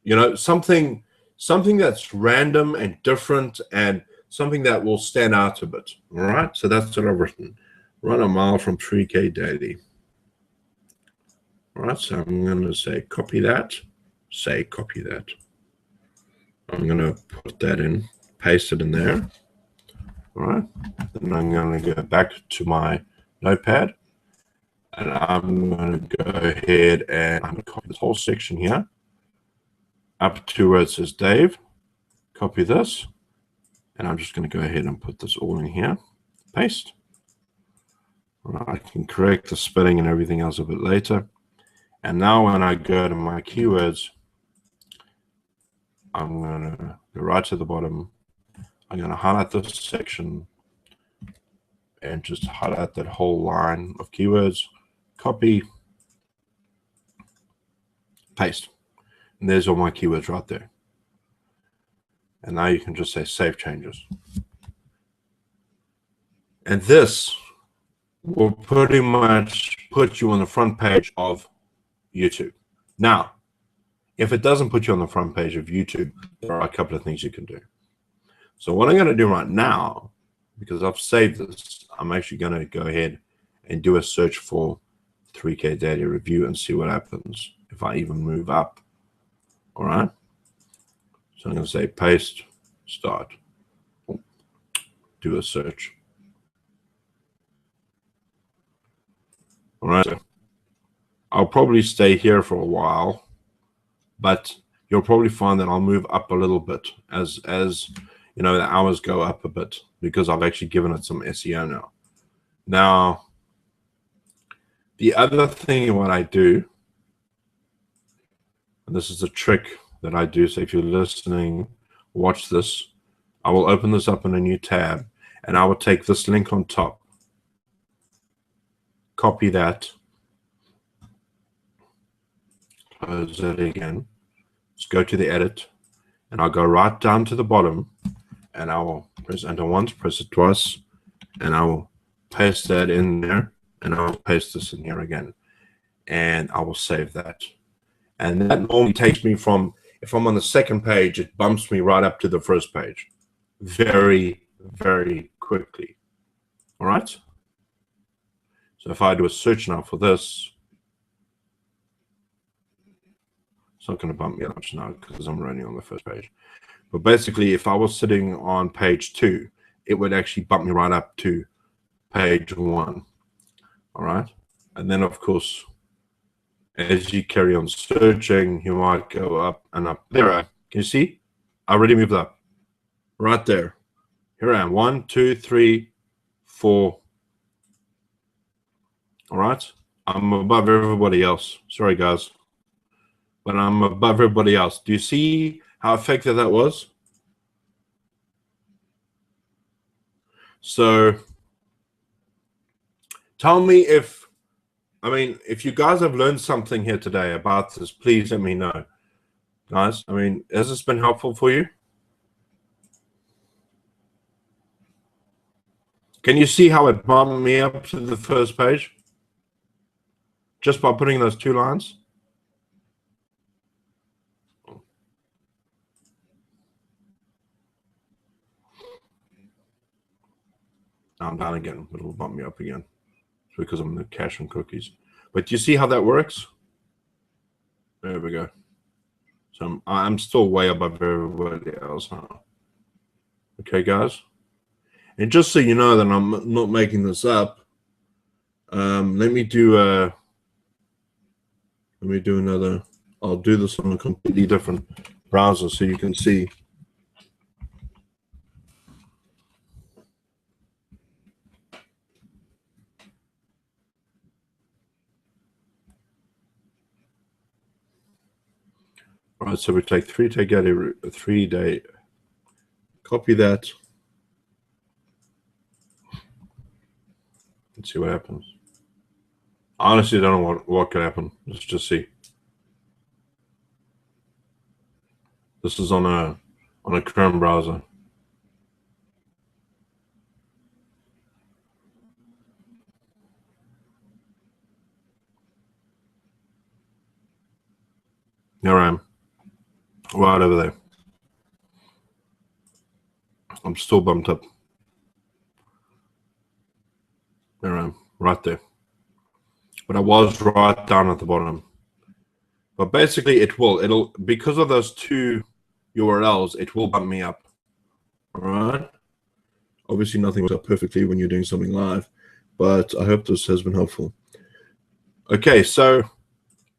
You know, something that's random and different and something that will stand out a bit. All right, so that's what I've written. Run a mile from 3K daily. All right, so I'm going to say copy that, say copy that. I'm going to put that in, paste it in there. All right, then I'm going to go back to my notepad, and I'm going to go ahead and I'm going to copy this whole section here up to where it says Dave. Copy this, and I'm just going to go ahead and put this all in here, paste. All right, I can correct the spelling and everything else a bit later. And now when I go to my keywords, I'm going to go right to the bottom. I'm going to highlight this section and just highlight that whole line of keywords, copy, paste. And there's all my keywords right there. And now you can just say save changes. And this will pretty much put you on the front page of YouTube. Now, if it doesn't put you on the front page of YouTube, there are a couple of things you can do. So what I'm going to do right now, because I've saved this, I'm actually going to go ahead and do a search for 3K daily review and see what happens if I even move up. All right. So I'm going to say paste, start, do a search. All right. So I'll probably stay here for a while, but you'll probably find that I'll move up a little bit as you know, the hours go up a bit because I've actually given it some SEO now. Now, the other thing what I do, and this is a trick that I do, so if you're listening, watch this. I will open this up in a new tab, and I will take this link on top, copy that, close it again, let's go to the edit, and I'll go right down to the bottom, and I will press enter once, press it twice, and I will paste that in there, and I'll paste this in here again, and I will save that. And that normally takes me from, if I'm on the second page, it bumps me right up to the first page very, very quickly. All right. So if I do a search now for this, it's not going to bump me up much now because I'm running on the first page. But basically, if I was sitting on page 2, it would actually bump me right up to page 1. All right. And then, of course, as you carry on searching, you might go up and up. There I am. Can you see? I already moved up. Right there. Here I am. 1, 2, 3, 4. All right. I'm above everybody else. Sorry, guys. But I'm above everybody else. Do you see how effective that was? So tell me if, I mean, if you guys have learned something here today about this, please let me know. Guys, I mean, has this been helpful for you? Can you see how it bumped me up to the first page? Just by putting those 2 lines? Now I'm down again, but it'll bump me up again. It's because I'm in the cash and cookies. But do you see how that works? There we go. So I'm still way above everybody else, huh? Okay, guys. And just so you know that I'm not making this up, let me do another. I'll do this on a completely different browser so you can see. All right, so we take 3-day, copy that. Let's see what happens. I honestly don't know what could happen. Let's just see. This is on a Chrome browser. There I am, right over there. I'm still bumped up. There I am, right there. But I was right down at the bottom. But basically, it'll because of those 2 URLs, it will bump me up. All right. Obviously, nothing works out perfectly when you're doing something live, but I hope this has been helpful. Okay, so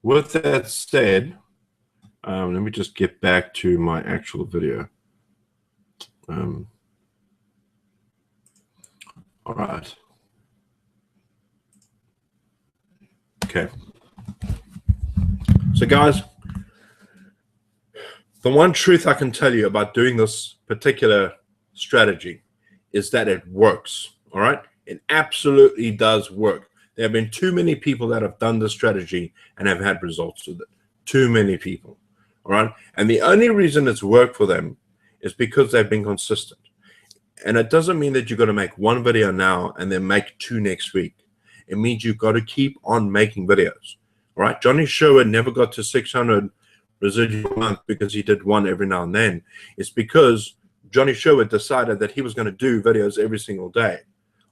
with that said, let me just get back to my actual video. All right. Okay. So guys, the one truth I can tell you about doing this particular strategy is that it works. All right. It absolutely does work. There have been too many people that have done this strategy and have had results with it. Too many people. All right. And the only reason it's worked for them is because they've been consistent. And it doesn't mean that you're going to make 1 video now and then make 2 next week. It means you've got to keep on making videos. All right. Johnny Sherwood never got to 600 residual a month because he did 1 every now and then. It's because Johnny Sherwood decided that he was going to do videos every single day.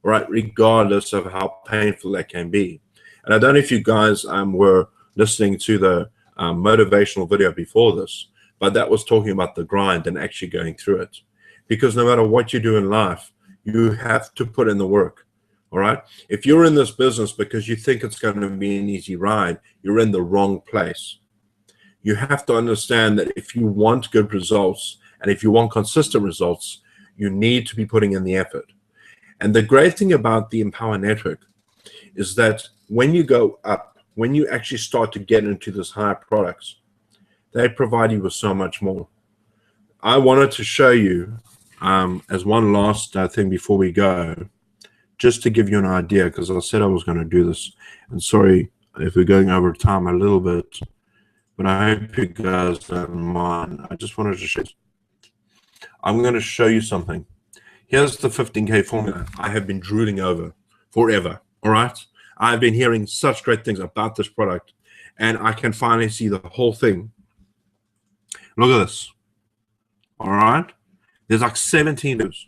All right. Regardless of how painful that can be. And I don't know if you guys were listening to the motivational video before this, but that was talking about the grind and actually going through it. Because no matter what you do in life, you have to put in the work. All right. If you're in this business because you think it's going to be an easy ride, you're in the wrong place. You have to understand that if you want good results and if you want consistent results, you need to be putting in the effort. And the great thing about the Empower Network is that when you go up, when you actually start to get into these higher products, they provide you with so much more. I wanted to show you as one last thing before we go, just to give you an idea, because I said I was going to do this. And sorry if we're going over time a little bit, but I hope you guys don't mind. I just wanted to show you. I'm going to show you something. Here's the 15K formula I have been drooling over forever. All right. I've been hearing such great things about this product, and I can finally see the whole thing. Look at this. All right. There's like 17 videos,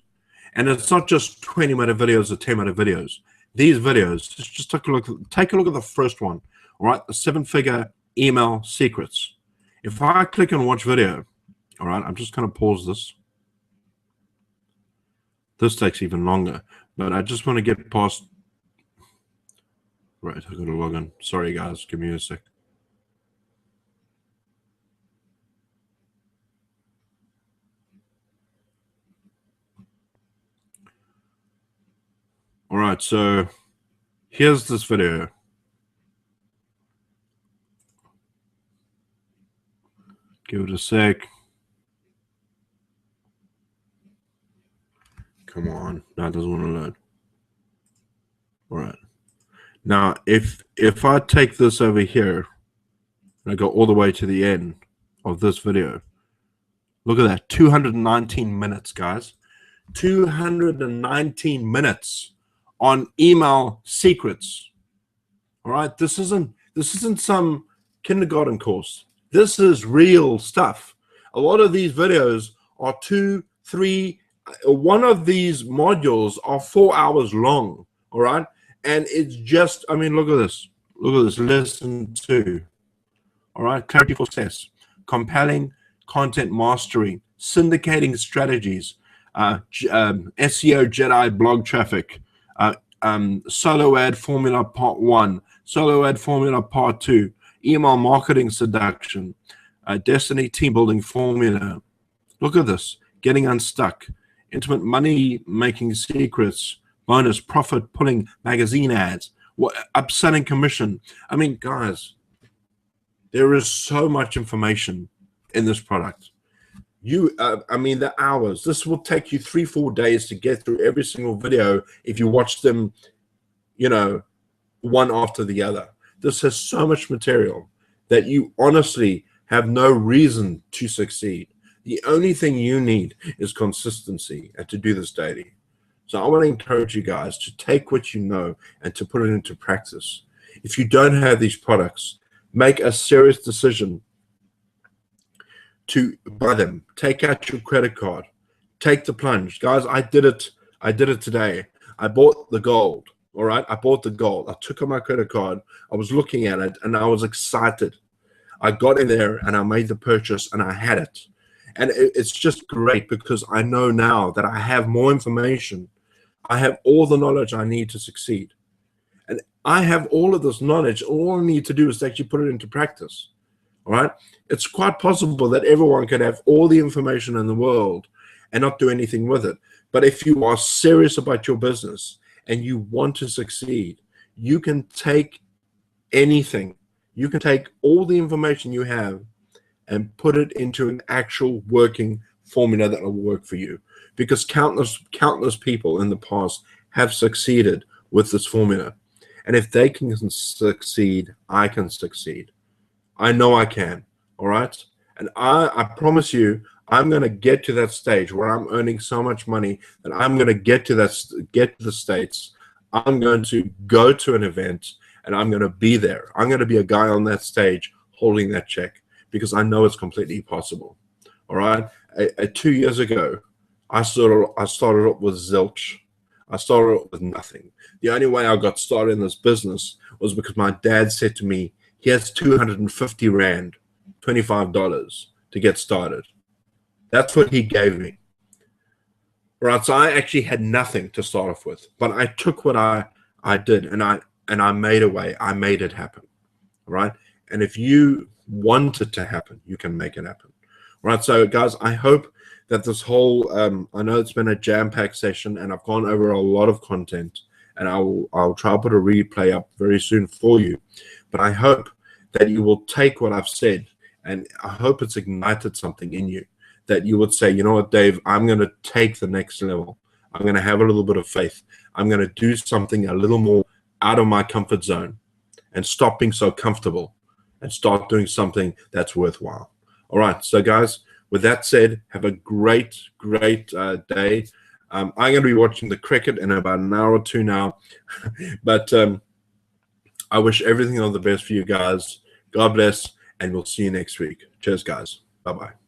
and it's not just 20-minute videos or 10-minute videos. These videos, just take a look at the first one. All right. The 7-figure email secrets. If I click on watch video, all right, I'm just going to pause this. This takes even longer, but I just want to get past. Right, I got to log in. Sorry, guys. Give me a sec. All right, so here's this video. Give it a sec. Come on, that doesn't want to load. All right. Now, if I take this over here, and I go all the way to the end of this video, look at that, 219 minutes, guys. 219 minutes on email secrets. All right, this isn't some kindergarten course. This is real stuff. A lot of these videos are 2, 3. One of these modules are 4 hours long. All right, and it's just, I mean, look at this. Look at this. Lesson 2. All right, clarity for success, compelling content mastery, syndicating strategies, SEO Jedi blog traffic, solo ad formula part 1, solo ad formula part 2, email marketing seduction, destiny team building formula. Look at this, getting unstuck, intimate money making secrets, bonus profit pulling magazine ads, upselling commission. I mean, guys, there is so much information in this product. I mean, the hours. This will take you 3-4 days to get through every single video if you watch them, you know, one after the other. This has so much material that you honestly have no reason to succeed. The only thing you need is consistency and to do this daily. So I want to encourage you guys to take what you know and to put it into practice. If you don't have these products, make a serious decision to buy them. Take out your credit card. Take the plunge. Guys, I did it today. I bought the gold. All right, I bought the gold. I took out my credit card. I was looking at it and I was excited. I got in there and I made the purchase and I had it. And it's just great because I know now that I have more information. I have all the knowledge I need to succeed. And I have all of this knowledge. All I need to do is to actually put it into practice. All right. It's quite possible that everyone could have all the information in the world and not do anything with it. But if you are serious about your business and you want to succeed, you can take anything. You can take all the information you have and put it into an actual working formula that will work for you. Because countless people in the past have succeeded with this formula. And if they can succeed, I can succeed. I know I can, all right? And I promise you, I'm going to get to that stage where I'm earning so much money that I'm going to get to the States. I'm going to go to an event and I'm going to be there. I'm going to be a guy on that stage holding that check because I know it's completely possible, all right? 2 years ago, I started up with zilch. I started up with nothing. The only way I got started in this business was because my dad said to me, here's 250 Rand, $25 to get started. That's what he gave me. Right, so I actually had nothing to start off with, but I took what I did and I made a way. I made it happen. Right? And if you want it to happen, you can make it happen. Right? So guys, I hope that this whole I know it's been a jam-packed session and I've gone over a lot of content, and I'll try to put a replay up very soon for you. But I hope that you will take what I've said, and I hope it's ignited something in you, that you would say, you know what, Dave, I'm going to take the next level. I'm going to have a little bit of faith. I'm going to do something a little more out of my comfort zone and stop being so comfortable and start doing something that's worthwhile. All right. So guys, with that said, have a great day. I'm going to be watching the cricket in about an hour or two now, but I wish everything of the best for you guys. God bless, and we'll see you next week. Cheers, guys. Bye-bye.